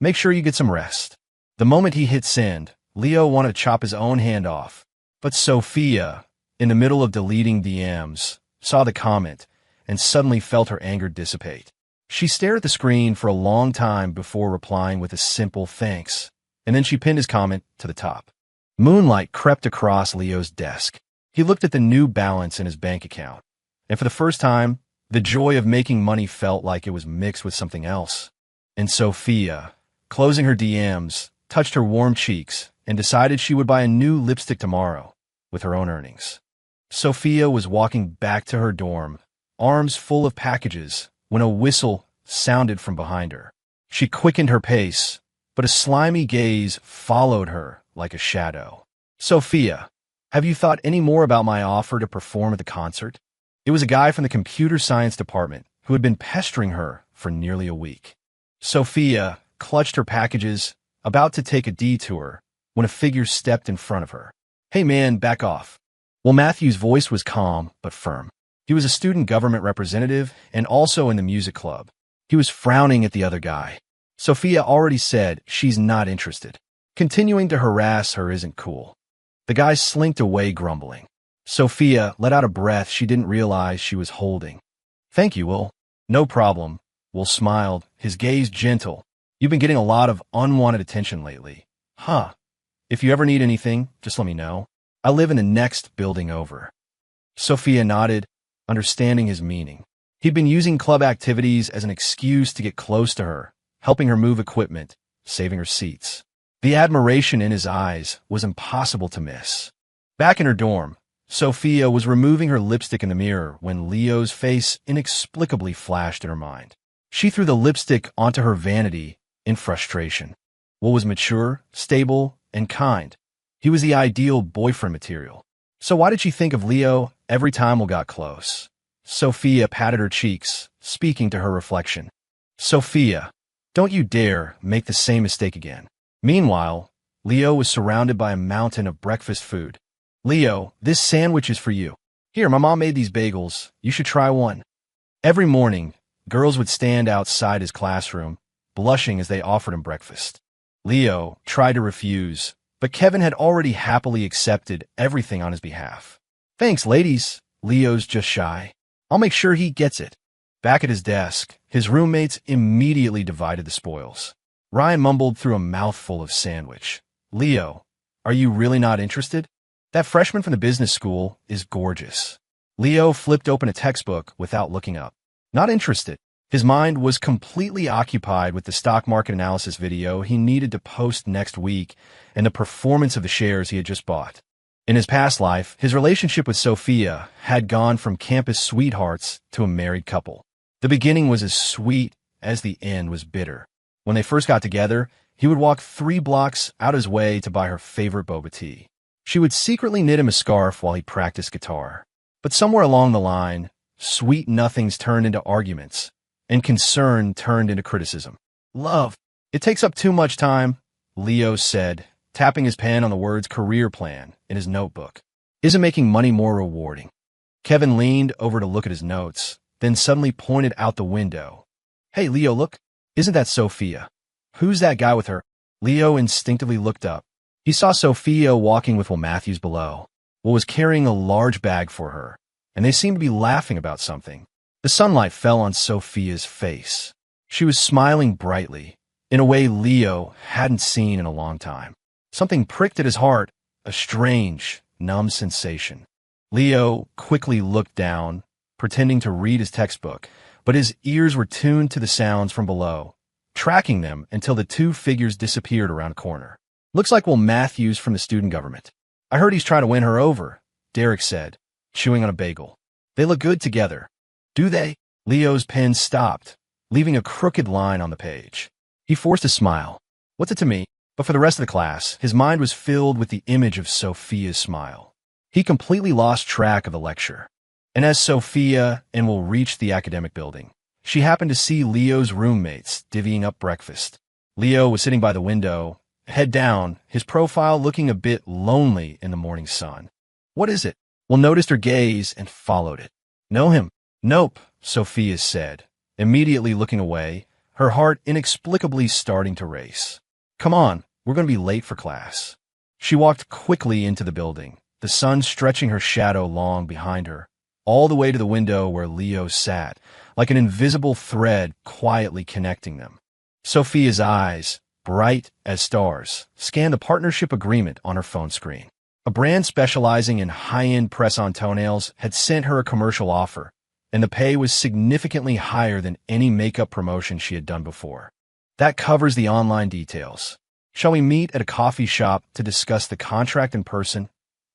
"Make sure you get some rest." The moment he hit send, Leo wanted to chop his own hand off. But Sophia, in the middle of deleting DMs, saw the comment and suddenly felt her anger dissipate. She stared at the screen for a long time before replying with a simple thanks, and then she pinned his comment to the top. Moonlight crept across Leo's desk. He looked at the new balance in his bank account, and for the first time, the joy of making money felt like it was mixed with something else. And Sophia, closing her DMs, touched her warm cheeks and decided she would buy a new lipstick tomorrow with her own earnings. Sophia was walking back to her dorm, arms full of packages, when a whistle sounded from behind her. She quickened her pace, but a slimy gaze followed her like a shadow. "Sophia, have you thought any more about my offer to perform at the concert?" It was a guy from the computer science department who had been pestering her for nearly a week. Sophia clutched her packages, about to take a detour, when a figure stepped in front of her. "Hey man, back off." Well, Matthew's voice was calm but firm. He was a student government representative and also in the music club. He was frowning at the other guy. Sophia already said she's not interested. Continuing to harass her isn't cool. The guy slinked away grumbling. Sophia let out a breath she didn't realize she was holding. Thank you, Will. No problem. Will smiled, his gaze gentle. You've been getting a lot of unwanted attention lately. Huh. If you ever need anything, just let me know. I live in the next building over. Sophia nodded, understanding his meaning. He'd been using club activities as an excuse to get close to her, helping her move equipment, saving her seats. The admiration in his eyes was impossible to miss. Back in her dorm, Sophia was removing her lipstick in the mirror when Leo's face inexplicably flashed in her mind. She threw the lipstick onto her vanity in frustration. Will was mature, stable, and kind. He was the ideal boyfriend material. So why did she think of Leo every time Will got close? Sophia patted her cheeks, speaking to her reflection. Sophia, don't you dare make the same mistake again. Meanwhile, Leo was surrounded by a mountain of breakfast food. Leo, this sandwich is for you. Here, my mom made these bagels. You should try one. Every morning, girls would stand outside his classroom, blushing as they offered him breakfast. Leo tried to refuse, but Kevin had already happily accepted everything on his behalf. Thanks, ladies. Leo's just shy. I'll make sure he gets it. Back at his desk, his roommates immediately divided the spoils. Ryan mumbled through a mouthful of sandwich. Leo, are you really not interested? That freshman from the business school is gorgeous. Leo flipped open a textbook without looking up. Not interested. His mind was completely occupied with the stock market analysis video he needed to post next week and the performance of the shares he had just bought. In his past life, his relationship with Sophia had gone from campus sweethearts to a married couple. The beginning was as sweet as the end was bitter. When they first got together, he would walk 3 blocks out his way to buy her favorite boba tea. She would secretly knit him a scarf while he practiced guitar. But somewhere along the line, sweet nothings turned into arguments, and concern turned into criticism. Love. It takes up too much time, Leo said, tapping his pen on the words career plan in his notebook. Isn't making money more rewarding? Kevin leaned over to look at his notes, then suddenly pointed out the window. Hey, Leo, look. Isn't that Sophia? Who's that guy with her? Leo instinctively looked up. He saw Sophia walking with Will Matthews below. Will was carrying a large bag for her, and they seemed to be laughing about something. The sunlight fell on Sophia's face. She was smiling brightly, in a way Leo hadn't seen in a long time. Something pricked at his heart, a strange, numb sensation. Leo quickly looked down, pretending to read his textbook, but his ears were tuned to the sounds from below, tracking them until the 2 figures disappeared around a corner. Looks like Will Matthews from the student government. I heard he's trying to win her over, Derek said, chewing on a bagel. They look good together. Do they? Leo's pen stopped, leaving a crooked line on the page. He forced a smile. What's it to me? But for the rest of the class, his mind was filled with the image of Sophia's smile. He completely lost track of the lecture. And as Sophia and Will reached the academic building, she happened to see Leo's roommates divvying up breakfast. Leo was sitting by the window, head down, his profile looking a bit lonely in the morning sun. What is it? Will noticed her gaze and followed it. Know him? Nope, Sophia said, immediately looking away, her heart inexplicably starting to race. Come on, we're going to be late for class. She walked quickly into the building, the sun stretching her shadow long behind her, all the way to the window where Leo sat, like an invisible thread quietly connecting them. Sophia's eyes, bright as stars, scanned a partnership agreement on her phone screen. A brand specializing in high-end press-on toenails had sent her a commercial offer, and the pay was significantly higher than any makeup promotion she had done before. That covers the online details. Shall we meet at a coffee shop to discuss the contract in person?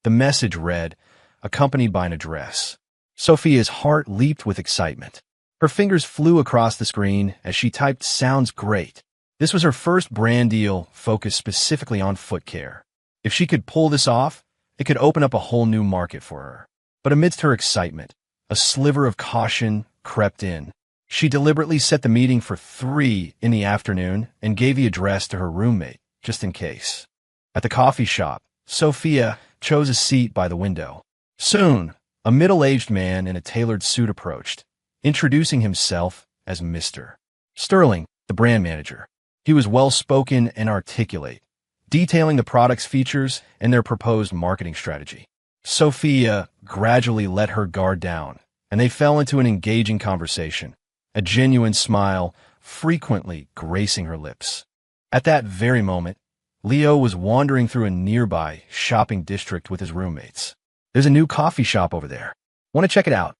The message read, accompanied by an address. Sophia's heart leaped with excitement. Her fingers flew across the screen as she typed sounds great. This was her first brand deal focused specifically on foot care. If she could pull this off, it could open up a whole new market for her. But amidst her excitement, a sliver of caution crept in. She deliberately set the meeting for 3 in the afternoon and gave the address to her roommate, just in case. At the coffee shop, Sophia chose a seat by the window. Soon, a middle-aged man in a tailored suit approached, introducing himself as Mr. Sterling, the brand manager. He was well-spoken and articulate, detailing the product's features and their proposed marketing strategy. Sophia gradually let her guard down and they fell into an engaging conversation, a genuine smile frequently gracing her lips. At that very moment, Leo was wandering through a nearby shopping district with his roommates. "There's a new coffee shop over there. Want to check it out?"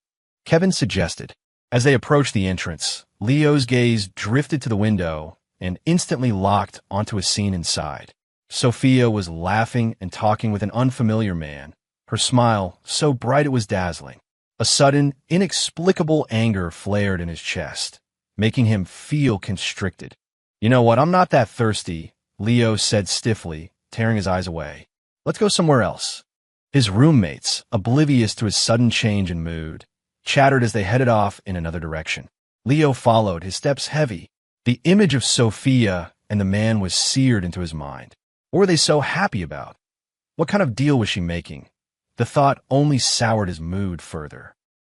Kevin suggested. As they approached the entrance, Leo's gaze drifted to the window and instantly locked onto a scene inside. Sophia was laughing and talking with an unfamiliar man, her smile so bright it was dazzling. A sudden, inexplicable anger flared in his chest, making him feel constricted. "You know what, I'm not that thirsty," Leo said stiffly, tearing his eyes away. "Let's go somewhere else." His roommates, oblivious to his sudden change in mood, chattered as they headed off in another direction. Leo followed, his steps heavy. The image of Sophia and the man was seared into his mind. What were they so happy about? What kind of deal was she making? The thought only soured his mood further.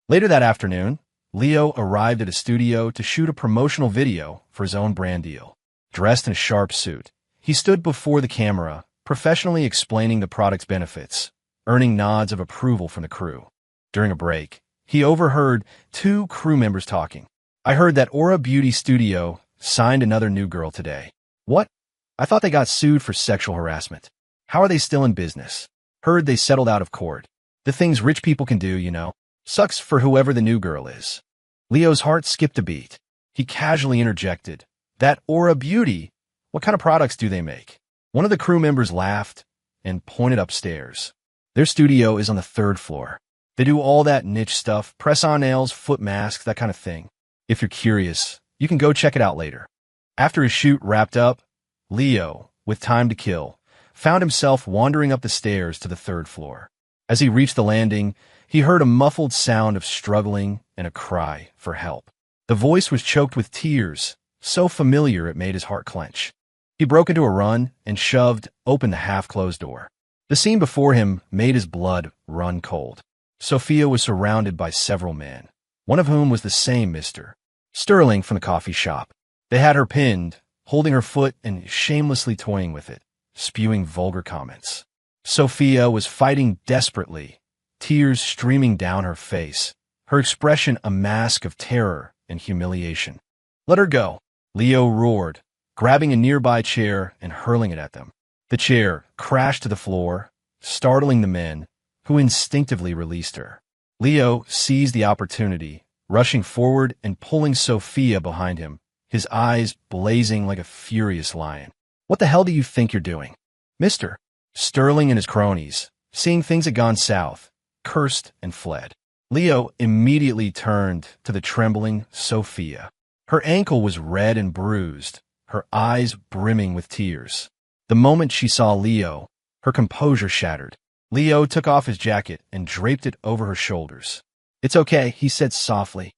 Later that afternoon, Leo arrived at a studio to shoot a promotional video for his own brand deal. Dressed in a sharp suit, he stood before the camera, professionally explaining the product's benefits, earning nods of approval from the crew. During a break, he overheard two crew members talking. "I heard that Aura Beauty Studio signed another new girl today." "What? I thought they got sued for sexual harassment. How are they still in business?" "Heard they settled out of court. The things rich people can do, you know. Sucks for whoever the new girl is." Leo's heart skipped a beat. He casually interjected, "That Aura Beauty? What kind of products do they make?" One of the crew members laughed and pointed upstairs. "Their studio is on the 3rd floor. They do all that niche stuff, press-on nails, foot masks, that kind of thing. If you're curious, you can go check it out later." After his shoot wrapped up, Leo, with time to kill, found himself wandering up the stairs to the 3rd floor. As he reached the landing, he heard a muffled sound of struggling and a cry for help. The voice was choked with tears, so familiar it made his heart clench. He broke into a run and shoved open the half-closed door. The scene before him made his blood run cold. Sophia was surrounded by several men, one of whom was the same Mr. Sterling from the coffee shop. They had her pinned, holding her foot and shamelessly toying with it, spewing vulgar comments. Sophia was fighting desperately, tears streaming down her face, her expression a mask of terror and humiliation. "Let her go," Leo roared, grabbing a nearby chair and hurling it at them. The chair crashed to the floor, startling the men, who instinctively released her. Leo seized the opportunity, rushing forward and pulling Sophia behind him, his eyes blazing like a furious lion. "What the hell do you think you're doing?" Mr. Sterling and his cronies, seeing things had gone south, cursed and fled. Leo immediately turned to the trembling Sophia. Her ankle was red and bruised, her eyes brimming with tears. The moment she saw Leo, her composure shattered. Leo took off his jacket and draped it over her shoulders. "It's okay," he said softly.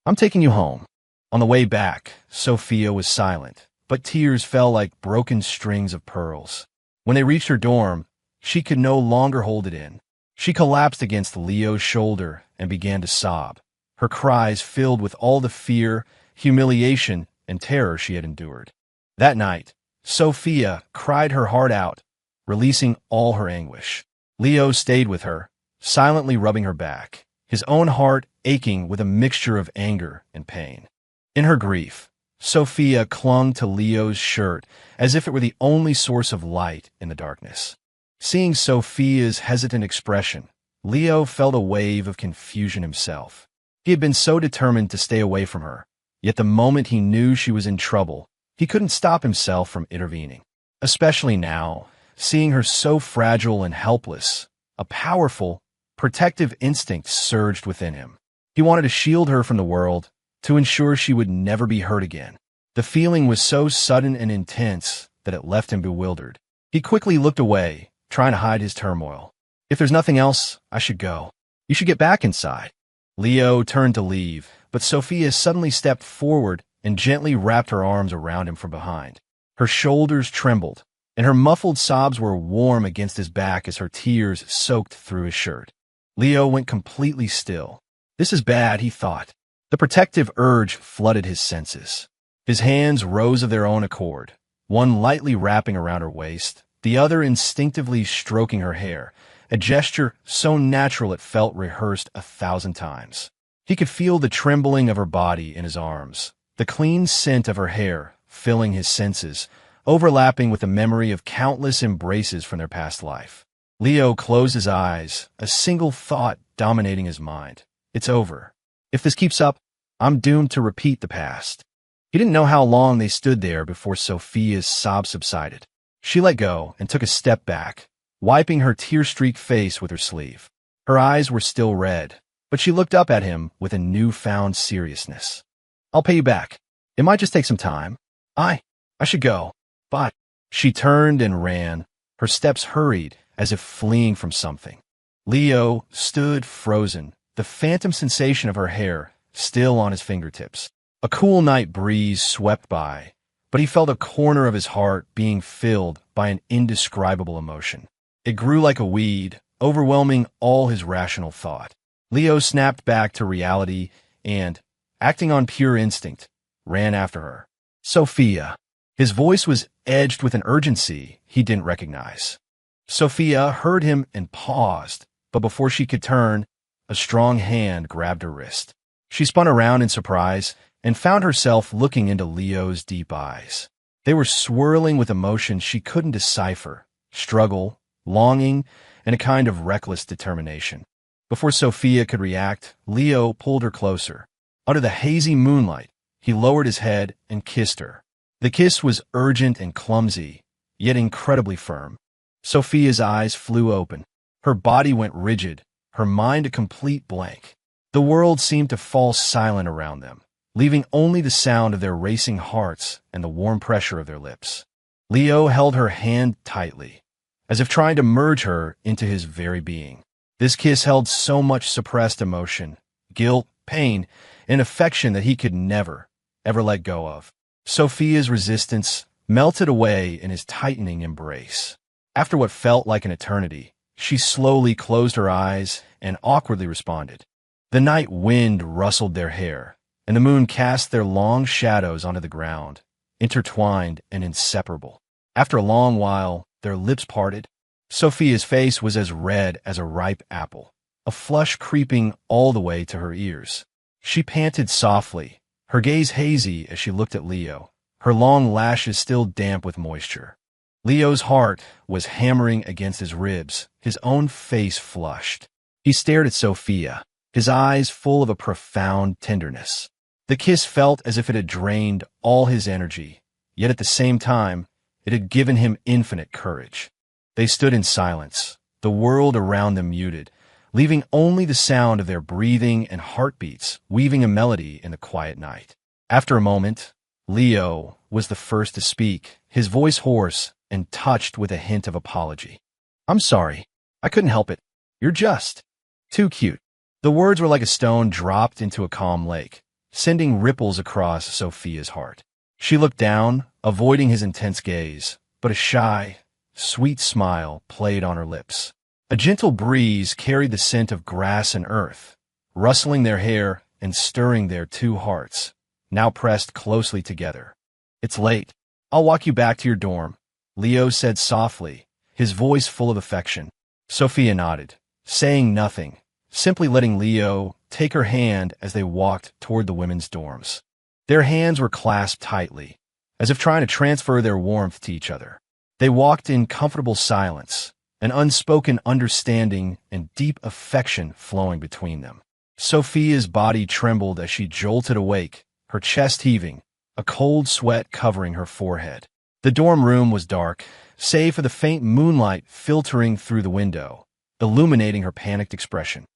"I'm taking you home." On the way back, Sophia was silent, but tears fell like broken strings of pearls. When they reached her dorm, she could no longer hold it in. She collapsed against Leo's shoulder and began to sob, her cries filled with all the fear, humiliation, and terror she had endured. That night, Sophia cried her heart out, releasing all her anguish. Leo stayed with her, silently rubbing her back, his own heart aching with a mixture of anger and pain. In her grief, Sophia clung to Leo's shirt as if it were the only source of light in the darkness. Seeing Sophia's hesitant expression, Leo felt a wave of confusion himself. He had been so determined to stay away from her, yet the moment he knew she was in trouble, he couldn't stop himself from intervening. Especially now, seeing her so fragile and helpless, a powerful, protective instinct surged within him. He wanted to shield her from the world, to ensure she would never be hurt again. The feeling was so sudden and intense that it left him bewildered. He quickly looked away, trying to hide his turmoil. "If there's nothing else, I should go. You should get back inside." Leo turned to leave, but Sophia suddenly stepped forward and gently wrapped her arms around him from behind. Her shoulders trembled, and her muffled sobs were warm against his back as her tears soaked through his shirt. Leo went completely still. This is bad, he thought. The protective urge flooded his senses. His hands rose of their own accord, one lightly wrapping around her waist, the other instinctively stroking her hair, a gesture so natural it felt rehearsed 1,000 times. He could feel the trembling of her body in his arms, the clean scent of her hair filling his senses, overlapping with the memory of countless embraces from their past life. Leo closed his eyes, a single thought dominating his mind. It's over. If this keeps up, I'm doomed to repeat the past. He didn't know how long they stood there before Sophia's sobs subsided. She let go and took a step back, wiping her tear-streaked face with her sleeve. Her eyes were still red, but she looked up at him with a newfound seriousness. I'll pay you back. It might just take some time. I should go. But she turned and ran, her steps hurried as if fleeing from something. Leo stood frozen, the phantom sensation of her hair still on his fingertips. A cool night breeze swept by, but he felt a corner of his heart being filled by an indescribable emotion. It grew like a weed, overwhelming all his rational thought. Leo snapped back to reality and, acting on pure instinct, ran after her. Sophia. His voice was edged with an urgency he didn't recognize. Sophia heard him and paused, but before she could turn, a strong hand grabbed her wrist. She spun around in surprise and found herself looking into Leo's deep eyes. They were swirling with emotions she couldn't decipher, struggle, longing, and a kind of reckless determination. Before Sophia could react, Leo pulled her closer. Under the hazy moonlight, he lowered his head and kissed her. The kiss was urgent and clumsy, yet incredibly firm. Sophia's eyes flew open. Her body went rigid, her mind a complete blank. The world seemed to fall silent around them, leaving only the sound of their racing hearts and the warm pressure of their lips. Leo held her hand tightly, as if trying to merge her into his very being. This kiss held so much suppressed emotion, guilt, pain, and affection that he could never, ever let go of. Sophia's resistance melted away in his tightening embrace. After what felt like an eternity, she slowly closed her eyes and awkwardly responded. The night wind rustled their hair, and the moon cast their long shadows onto the ground, intertwined and inseparable. After a long while, their lips parted. Sophia's face was as red as a ripe apple, a flush creeping all the way to her ears. She panted softly, her gaze hazy as she looked at Leo, her long lashes still damp with moisture. Leo's heart was hammering against his ribs, his own face flushed. He stared at Sophia, his eyes full of a profound tenderness. The kiss felt as if it had drained all his energy, yet at the same time, it had given him infinite courage. They stood in silence, the world around them muted, leaving only the sound of their breathing and heartbeats weaving a melody in the quiet night. After a moment, Leo was the first to speak, his voice hoarse and touched with a hint of apology. I'm sorry. I couldn't help it. You're just too cute. The words were like a stone dropped into a calm lake, sending ripples across Sophia's heart. She looked down, avoiding his intense gaze, but a shy, sweet smile played on her lips. A gentle breeze carried the scent of grass and earth, rustling their hair and stirring their two hearts, now pressed closely together. It's late. I'll walk you back to your dorm, Leo said softly, his voice full of affection. Sophia nodded, saying nothing, simply letting Leo take her hand as they walked toward the women's dorms. Their hands were clasped tightly, as if trying to transfer their warmth to each other. They walked in comfortable silence, an unspoken understanding and deep affection flowing between them. Sophia's body trembled as she jolted awake, her chest heaving, a cold sweat covering her forehead. The dorm room was dark, save for the faint moonlight filtering through the window, illuminating her panicked expression.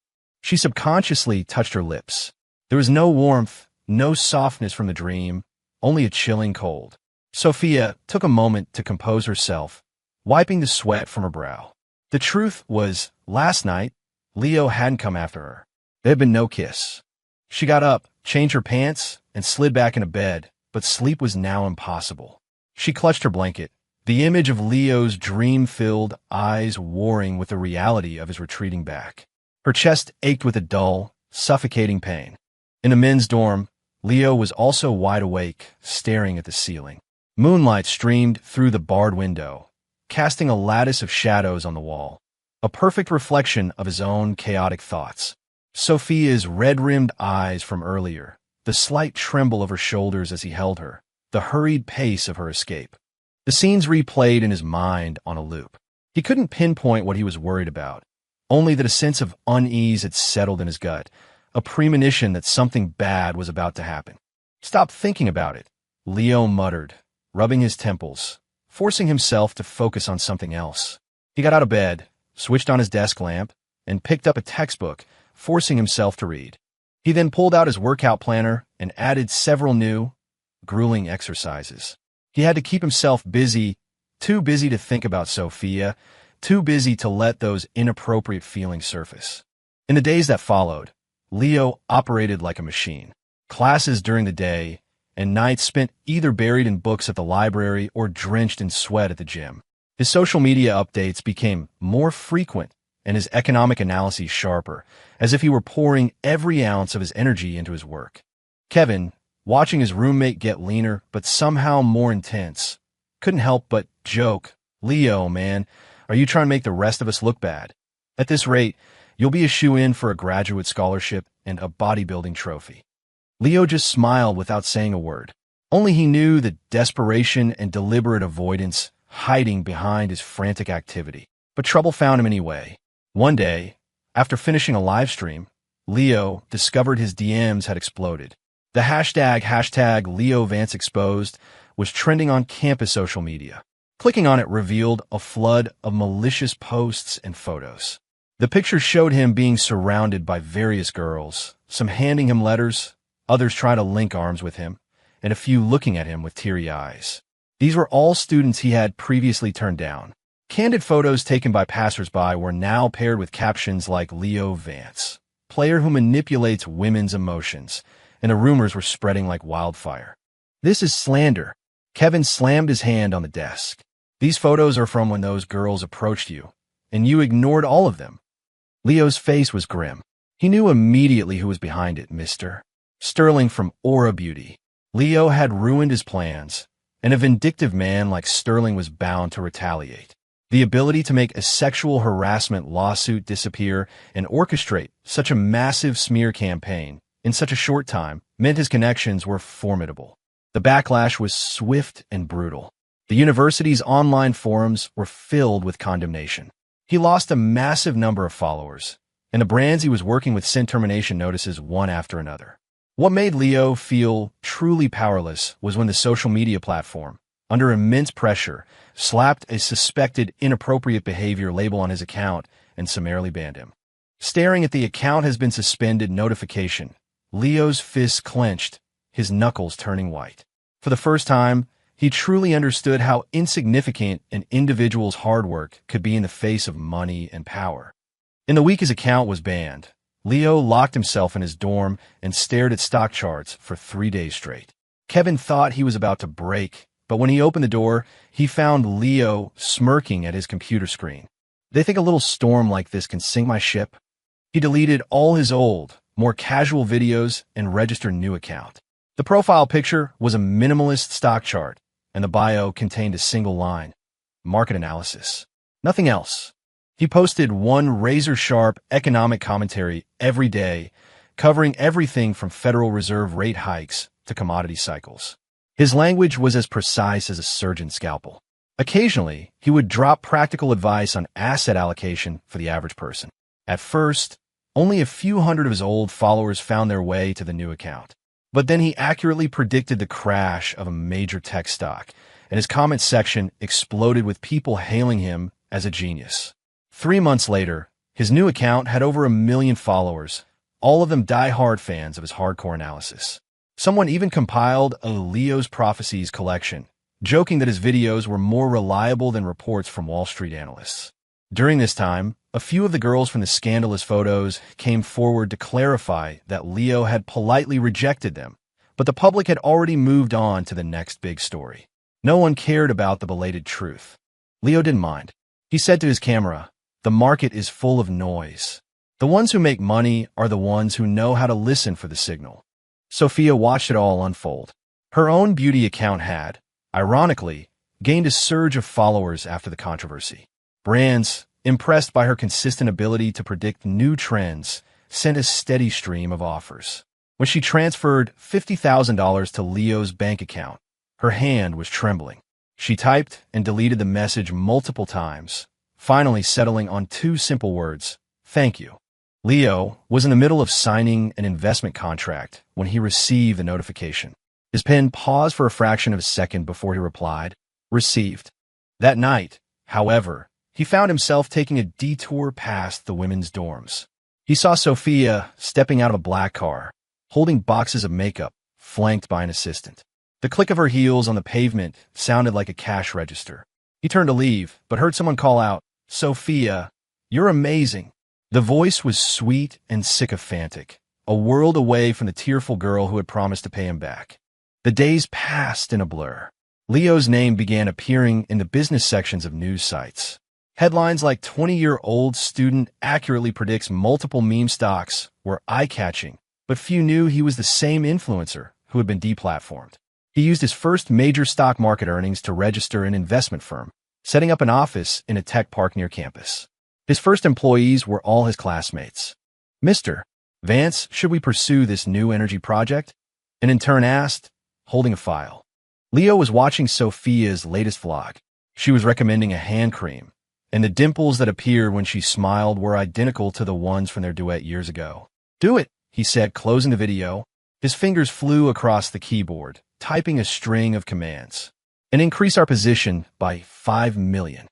She subconsciously touched her lips. There was no warmth, no softness from the dream, only a chilling cold. Sophia took a moment to compose herself, wiping the sweat from her brow. The truth was, last night, Leo hadn't come after her. There had been no kiss. She got up, changed her pants, and slid back into bed, but sleep was now impossible. She clutched her blanket, the image of Leo's dream-filled eyes warring with the reality of his retreating back. Her chest ached with a dull, suffocating pain. In the men's dorm, Leo was also wide awake, staring at the ceiling. Moonlight streamed through the barred window, casting a lattice of shadows on the wall, a perfect reflection of his own chaotic thoughts. Sophia's red-rimmed eyes from earlier, the slight tremble of her shoulders as he held her, the hurried pace of her escape. The scenes replayed in his mind on a loop. He couldn't pinpoint what he was worried about, only that a sense of unease had settled in his gut, a premonition that something bad was about to happen. "Stop thinking about it," Leo muttered, rubbing his temples, forcing himself to focus on something else. He got out of bed, switched on his desk lamp, and picked up a textbook, forcing himself to read. He then pulled out his workout planner and added several new, grueling exercises. He had to keep himself busy, too busy to think about Sophia, too busy to let those inappropriate feelings surface. In the days that followed, Leo operated like a machine. Classes during the day, and nights spent either buried in books at the library or drenched in sweat at the gym. His social media updates became more frequent and his economic analyses sharper, as if he were pouring every ounce of his energy into his work. Kevin, watching his roommate get leaner but somehow more intense, couldn't help but joke, "Leo, man, are you trying to make the rest of us look bad? At this rate, you'll be a shoo-in for a graduate scholarship and a bodybuilding trophy." Leo just smiled without saying a word. Only he knew the desperation and deliberate avoidance hiding behind his frantic activity. But trouble found him anyway. One day, after finishing a live stream, Leo discovered his DMs had exploded. The hashtag Leo Vance Exposed was trending on campus social media. Clicking on it revealed a flood of malicious posts and photos. The pictures showed him being surrounded by various girls, some handing him letters, others trying to link arms with him, and a few looking at him with teary eyes. These were all students he had previously turned down. Candid photos taken by passersby were now paired with captions like "Leo Vance, player who manipulates women's emotions," and the rumors were spreading like wildfire. "This is slander." Kevin slammed his hand on the desk. "These photos are from when those girls approached you, and you ignored all of them." Leo's face was grim. He knew immediately who was behind it, Mr. Sterling from Aura Beauty. Leo had ruined his plans, and a vindictive man like Sterling was bound to retaliate. The ability to make a sexual harassment lawsuit disappear and orchestrate such a massive smear campaign in such a short time meant his connections were formidable. The backlash was swift and brutal. The university's online forums were filled with condemnation. He lost a massive number of followers, and the brands he was working with sent termination notices one after another. What made Leo feel truly powerless was when the social media platform, under immense pressure, slapped a suspected inappropriate behavior label on his account and summarily banned him. Staring at the "account has been suspended" notification, Leo's fists clenched, his knuckles turning white. For the first time, he truly understood how insignificant an individual's hard work could be in the face of money and power. In the week his account was banned, Leo locked himself in his dorm and stared at stock charts for 3 days straight. Kevin thought he was about to break, but when he opened the door, he found Leo smirking at his computer screen. "They think a little storm like this can sink my ship?" He deleted all his old, more casual videos and registered a new account. The profile picture was a minimalist stock chart, and the bio contained a single line: market analysis. Nothing else. He posted one razor-sharp economic commentary every day, covering everything from Federal Reserve rate hikes to commodity cycles. His language was as precise as a surgeon's scalpel. Occasionally, he would drop practical advice on asset allocation for the average person. At first, only a few hundred of his old followers found their way to the new account. But then he accurately predicted the crash of a major tech stock, and his comment section exploded with people hailing him as a genius. 3 months later, his new account had over 1 million followers, all of them die-hard fans of his hardcore analysis. Someone even compiled a Leo's Prophecies collection, joking that his videos were more reliable than reports from Wall Street analysts. During this time, a few of the girls from the scandalous photos came forward to clarify that Leo had politely rejected them, but the public had already moved on to the next big story. No one cared about the belated truth. Leo didn't mind. He said to his camera, "The market is full of noise. The ones who make money are the ones who know how to listen for the signal." Sophia watched it all unfold. Her own beauty account had, ironically, gained a surge of followers after the controversy. Brands, impressed by her consistent ability to predict new trends, sent a steady stream of offers. When she transferred $50,000 to Leo's bank account, her hand was trembling. She typed and deleted the message multiple times, finally settling on two simple words: "Thank you." Leo was in the middle of signing an investment contract when he received the notification. His pen paused for a fraction of a second before he replied, "Received." That night, however, he found himself taking a detour past the women's dorms. He saw Sophia stepping out of a black car, holding boxes of makeup, flanked by an assistant. The click of her heels on the pavement sounded like a cash register. He turned to leave, but heard someone call out, "Sophia, you're amazing." The voice was sweet and sycophantic, a world away from the tearful girl who had promised to pay him back. The days passed in a blur. Leo's name began appearing in the business sections of news sites. Headlines like 20-year-old student accurately predicts multiple meme stocks were eye-catching, but few knew he was the same influencer who had been deplatformed. He used his first major stock market earnings to register an investment firm, setting up an office in a tech park near campus. His first employees were all his classmates. "Mr. Vance, should we pursue this new energy project?" an intern asked, holding a file. Leo was watching Sophia's latest vlog. She was recommending a hand cream, and the dimples that appeared when she smiled were identical to the ones from their duet years ago. "Do it," he said, closing the video. His fingers flew across the keyboard, typing a string of commands. "And increase our position by 5 million.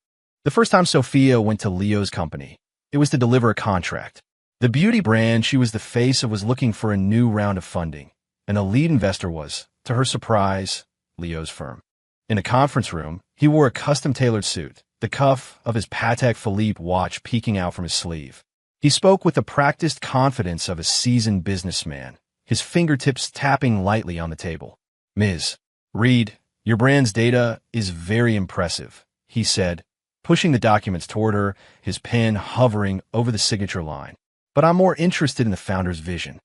The first time Sophia went to Leo's company, it was to deliver a contract. The beauty brand she was the face of was looking for a new round of funding, and the lead investor was, to her surprise, Leo's firm. In a conference room, he wore a custom-tailored suit, the cuff of his Patek Philippe watch peeking out from his sleeve. He spoke with the practiced confidence of a seasoned businessman, his fingertips tapping lightly on the table. "Ms. Reed, your brand's data is very impressive," he said, pushing the documents toward her, his pen hovering over the signature line. "But I'm more interested in the founder's vision."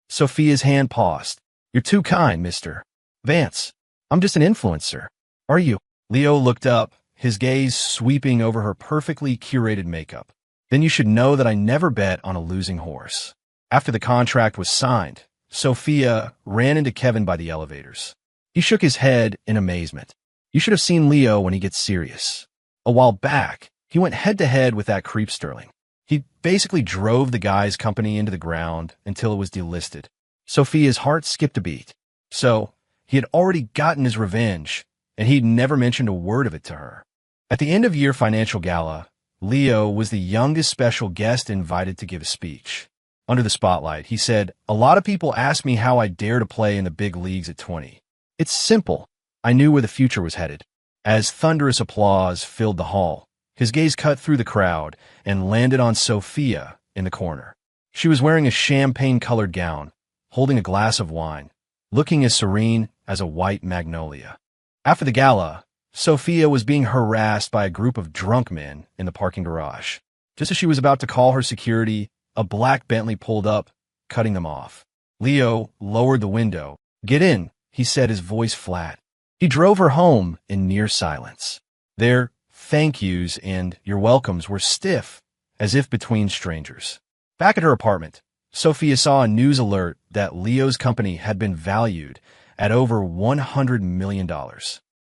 Sophia's hand paused. "You're too kind, Mr. Vance. I'm just an influencer." "Are you?" Leo looked up, his gaze sweeping over her perfectly curated makeup. "Then you should know that I never bet on a losing horse." After the contract was signed, Sophia ran into Kevin by the elevators. He shook his head in amazement. "You should have seen Leo when he gets serious. A while back, he went head-to-head with that creep Sterling. He basically drove the guy's company into the ground until it was delisted." Sophia's heart skipped a beat. So, he had already gotten his revenge, and he'd never mentioned a word of it to her. At the end-of-year financial gala, Leo was the youngest special guest invited to give a speech. Under the spotlight, he said, "A lot of people ask me how I dare to play in the big leagues at 20. It's simple. I knew where the future was headed." As thunderous applause filled the hall, his gaze cut through the crowd and landed on Sophia in the corner. She was wearing a champagne-colored gown, holding a glass of wine, looking as serene as a white magnolia. After the gala, Sophia was being harassed by a group of drunk men in the parking garage. Just as she was about to call her security, a black Bentley pulled up, cutting them off. Leo lowered the window. "Get in," he said, his voice flat. He drove her home in near silence. Their thank yous and your welcomes were stiff, as if between strangers. Back at her apartment, Sophia saw a news alert that Leo's company had been valued at over $100 million.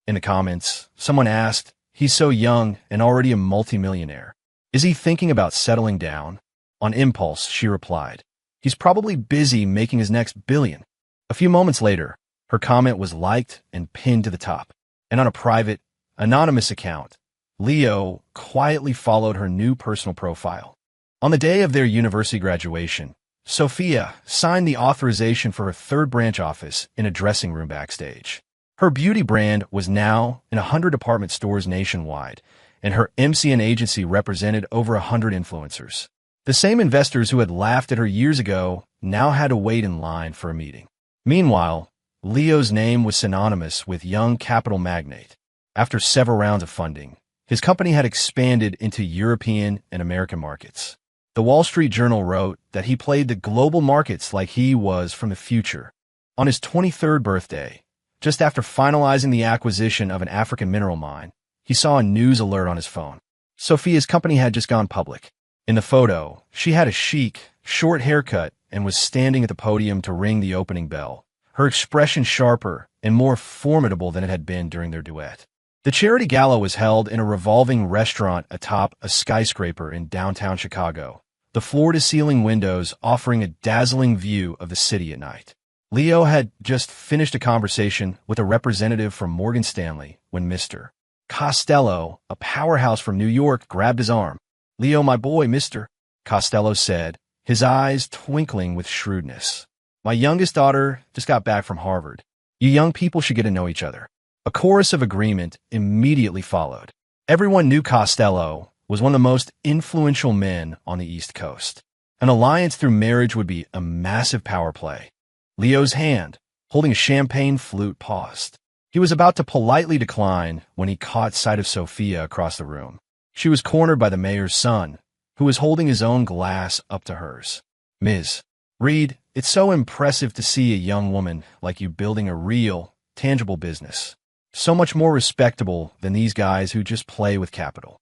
In the comments, someone asked, "He's so young and already a multimillionaire. Is he thinking about settling down?" On impulse, she replied, "He's probably busy making his next billion." A few moments later, her comment was liked and pinned to the top. And on a private, anonymous account, Leo quietly followed her new personal profile. On the day of their university graduation, Sophia signed the authorization for her third branch office in a dressing room backstage. Her beauty brand was now in 100 department stores nationwide, and her MCN agency represented over 100 influencers. The same investors who had laughed at her years ago now had to wait in line for a meeting. Meanwhile, Leo's name was synonymous with young capital magnate. After several rounds of funding, his company had expanded into European and American markets. The Wall Street Journal wrote that he played the global markets like he was from the future. On his 23rd birthday, just after finalizing the acquisition of an African mineral mine, he saw a news alert on his phone. Sophia's company had just gone public. In the photo, she had a chic, short haircut and was standing at the podium to ring the opening bell, her expression sharper and more formidable than it had been during their duet. The charity gala was held in a revolving restaurant atop a skyscraper in downtown Chicago, the floor-to-ceiling windows offering a dazzling view of the city at night. Leo had just finished a conversation with a representative from Morgan Stanley when Mr. Costello, a powerhouse from New York, grabbed his arm. "Leo, my boy, Mr. Costello said, his eyes twinkling with shrewdness. "My youngest daughter just got back from Harvard. You young people should get to know each other." A chorus of agreement immediately followed. Everyone knew Costello was one of the most influential men on the East Coast. An alliance through marriage would be a massive power play. Leo's hand, holding a champagne flute, paused. He was about to politely decline when he caught sight of Sophia across the room. She was cornered by the mayor's son, who was holding his own glass up to hers. "Ms. Reed, it's so impressive to see a young woman like you building a real, tangible business. So much more respectable than these guys who just play with capital."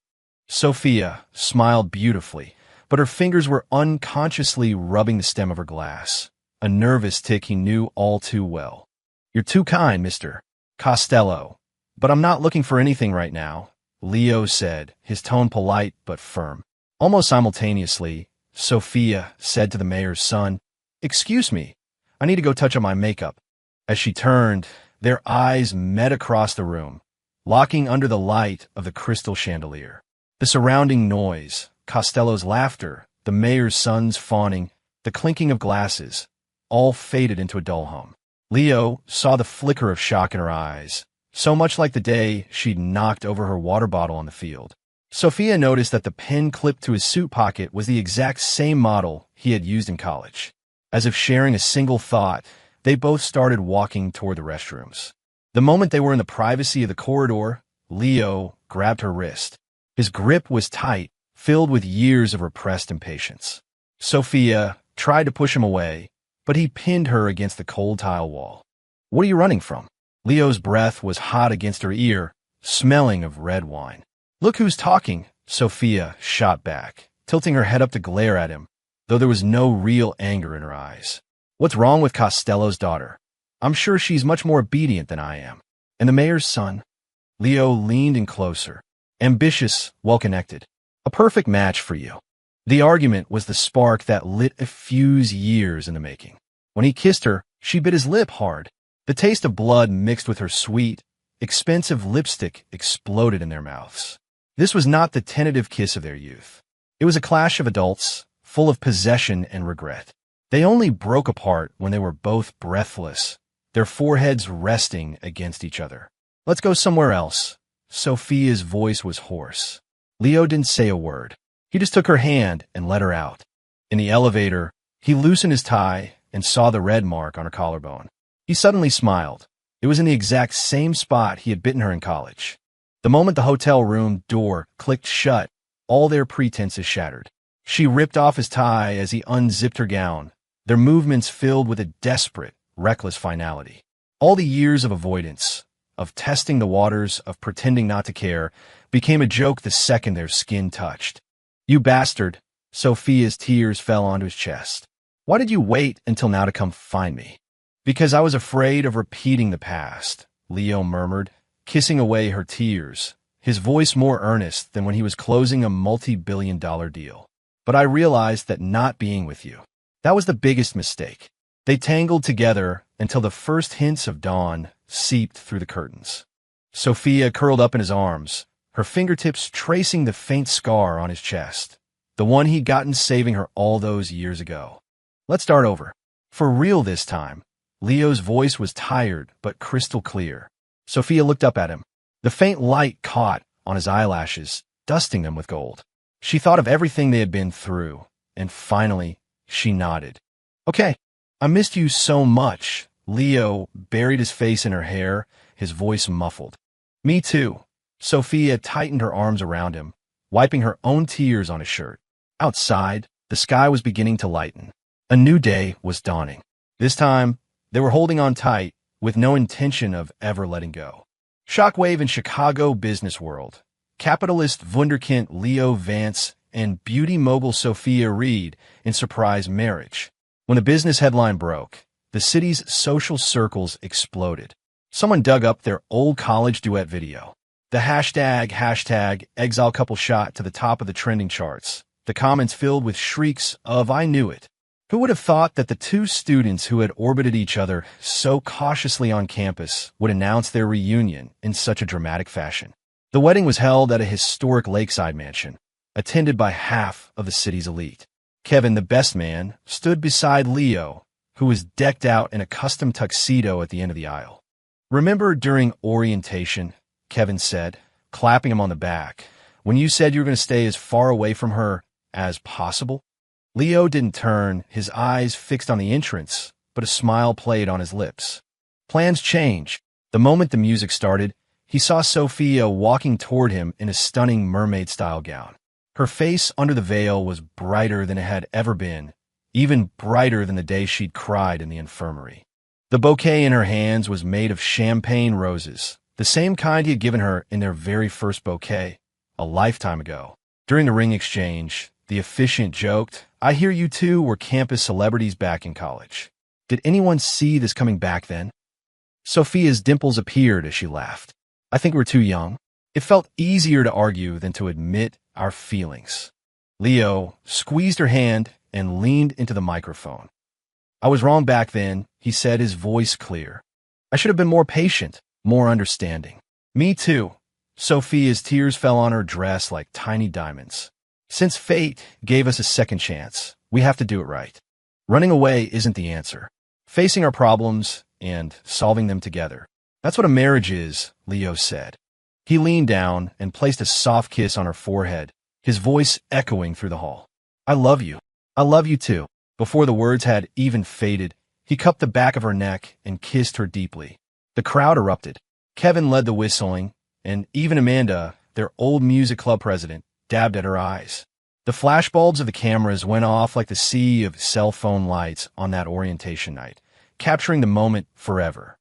Sophia smiled beautifully, but her fingers were unconsciously rubbing the stem of her glass, a nervous tic he knew all too well. "You're too kind, Mr. Costello, but I'm not looking for anything right now," Leo said, his tone polite but firm. Almost simultaneously, Sophia said to the mayor's son, "Excuse me, I need to go touch up my makeup." As she turned, their eyes met across the room, locking under the light of the crystal chandelier. The surrounding noise, Costello's laughter, the mayor's son's fawning, the clinking of glasses, all faded into a dull hum. Leo saw the flicker of shock in her eyes, so much like the day she'd knocked over her water bottle on the field. Sophia noticed that the pen clipped to his suit pocket was the exact same model he had used in college. As if sharing a single thought, they both started walking toward the restrooms. The moment they were in the privacy of the corridor, Leo grabbed her wrist. His grip was tight, filled with years of repressed impatience. Sophia tried to push him away, but he pinned her against the cold tile wall. "What are you running from?" Leo's breath was hot against her ear, smelling of red wine. "Look who's talking," Sophia shot back, tilting her head up to glare at him, though there was no real anger in her eyes. "What's wrong with Costello's daughter? I'm sure she's much more obedient than I am. And the mayor's son?" Leo leaned in closer. "Ambitious, well-connected. A perfect match for you." The argument was the spark that lit a fuse years in the making. When he kissed her, she bit his lip hard. The taste of blood mixed with her sweet, expensive lipstick exploded in their mouths. This was not the tentative kiss of their youth. It was a clash of adults, full of possession and regret. They only broke apart when they were both breathless, their foreheads resting against each other. "Let's go somewhere else." Sophia's voice was hoarse. Leo didn't say a word. He just took her hand and led her out. In the elevator, he loosened his tie and saw the red mark on her collarbone. He suddenly smiled. It was in the exact same spot he had bitten her in college. The moment the hotel room door clicked shut, all their pretenses shattered. She ripped off his tie as he unzipped her gown, their movements filled with a desperate, reckless finality. All the years of avoidance, of testing the waters, of pretending not to care, became a joke the second their skin touched. "You bastard!" Sophia's tears fell onto his chest. "Why did you wait until now to come find me?" "Because I was afraid of repeating the past," Leo murmured, kissing away her tears, his voice more earnest than when he was closing a multi-billion-dollar deal. "But I realized that not being with you, that was the biggest mistake." They tangled together until the first hints of dawn seeped through the curtains. Sophia curled up in his arms, her fingertips tracing the faint scar on his chest, the one he'd gotten saving her all those years ago. "Let's start over. For real this time." Leo's voice was tired but crystal clear. Sophia looked up at him. The faint light caught on his eyelashes, dusting them with gold. She thought of everything they had been through, and finally, she nodded. "Okay, I missed you so much." Leo buried his face in her hair, his voice muffled. "Me too." Sophia tightened her arms around him, wiping her own tears on his shirt. Outside, the sky was beginning to lighten. A new day was dawning. This time, they were holding on tight, with no intention of ever letting go. Shockwave in Chicago business world. Capitalist wunderkind Leo Vance and beauty mogul Sophia Reed in surprise marriage. When the business headline broke, the city's social circles exploded. Someone dug up their old college duet video. The hashtag exile couple shot to the top of the trending charts. The comments filled with shrieks of "I knew it." Who would have thought that the two students who had orbited each other so cautiously on campus would announce their reunion in such a dramatic fashion? The wedding was held at a historic lakeside mansion, attended by half of the city's elite. Kevin, the best man, stood beside Leo, who was decked out in a custom tuxedo at the end of the aisle. "Remember during orientation," Kevin said, clapping him on the back, "when you said you were going to stay as far away from her as possible?" Leo didn't turn, his eyes fixed on the entrance, but a smile played on his lips. Plans change. The moment the music started, he saw Sophia walking toward him in a stunning mermaid-style gown. Her face under the veil was brighter than it had ever been, even brighter than the day she'd cried in the infirmary. The bouquet in her hands was made of champagne roses, the same kind he had given her in their very first bouquet, a lifetime ago. During the ring exchange, the officiant joked, "I hear you two were campus celebrities back in college. Did anyone see this coming back then?" Sophia's dimples appeared as she laughed. "I think we're too young. It felt easier to argue than to admit our feelings." Leo squeezed her hand and leaned into the microphone. "I was wrong back then," he said, his voice clear. "I should have been more patient, more understanding." "Me too." Sophia's tears fell on her dress like tiny diamonds. "Since fate gave us a second chance, we have to do it right. Running away isn't the answer. Facing our problems and solving them together. That's what a marriage is," Leo said. He leaned down and placed a soft kiss on her forehead, his voice echoing through the hall. "I love you. I love you too." Before the words had even faded, he cupped the back of her neck and kissed her deeply. The crowd erupted. Kevin led the whistling, and even Amanda, their old music club president, dabbed at her eyes. The flashbulbs of the cameras went off like the sea of cell phone lights on that orientation night, capturing the moment forever.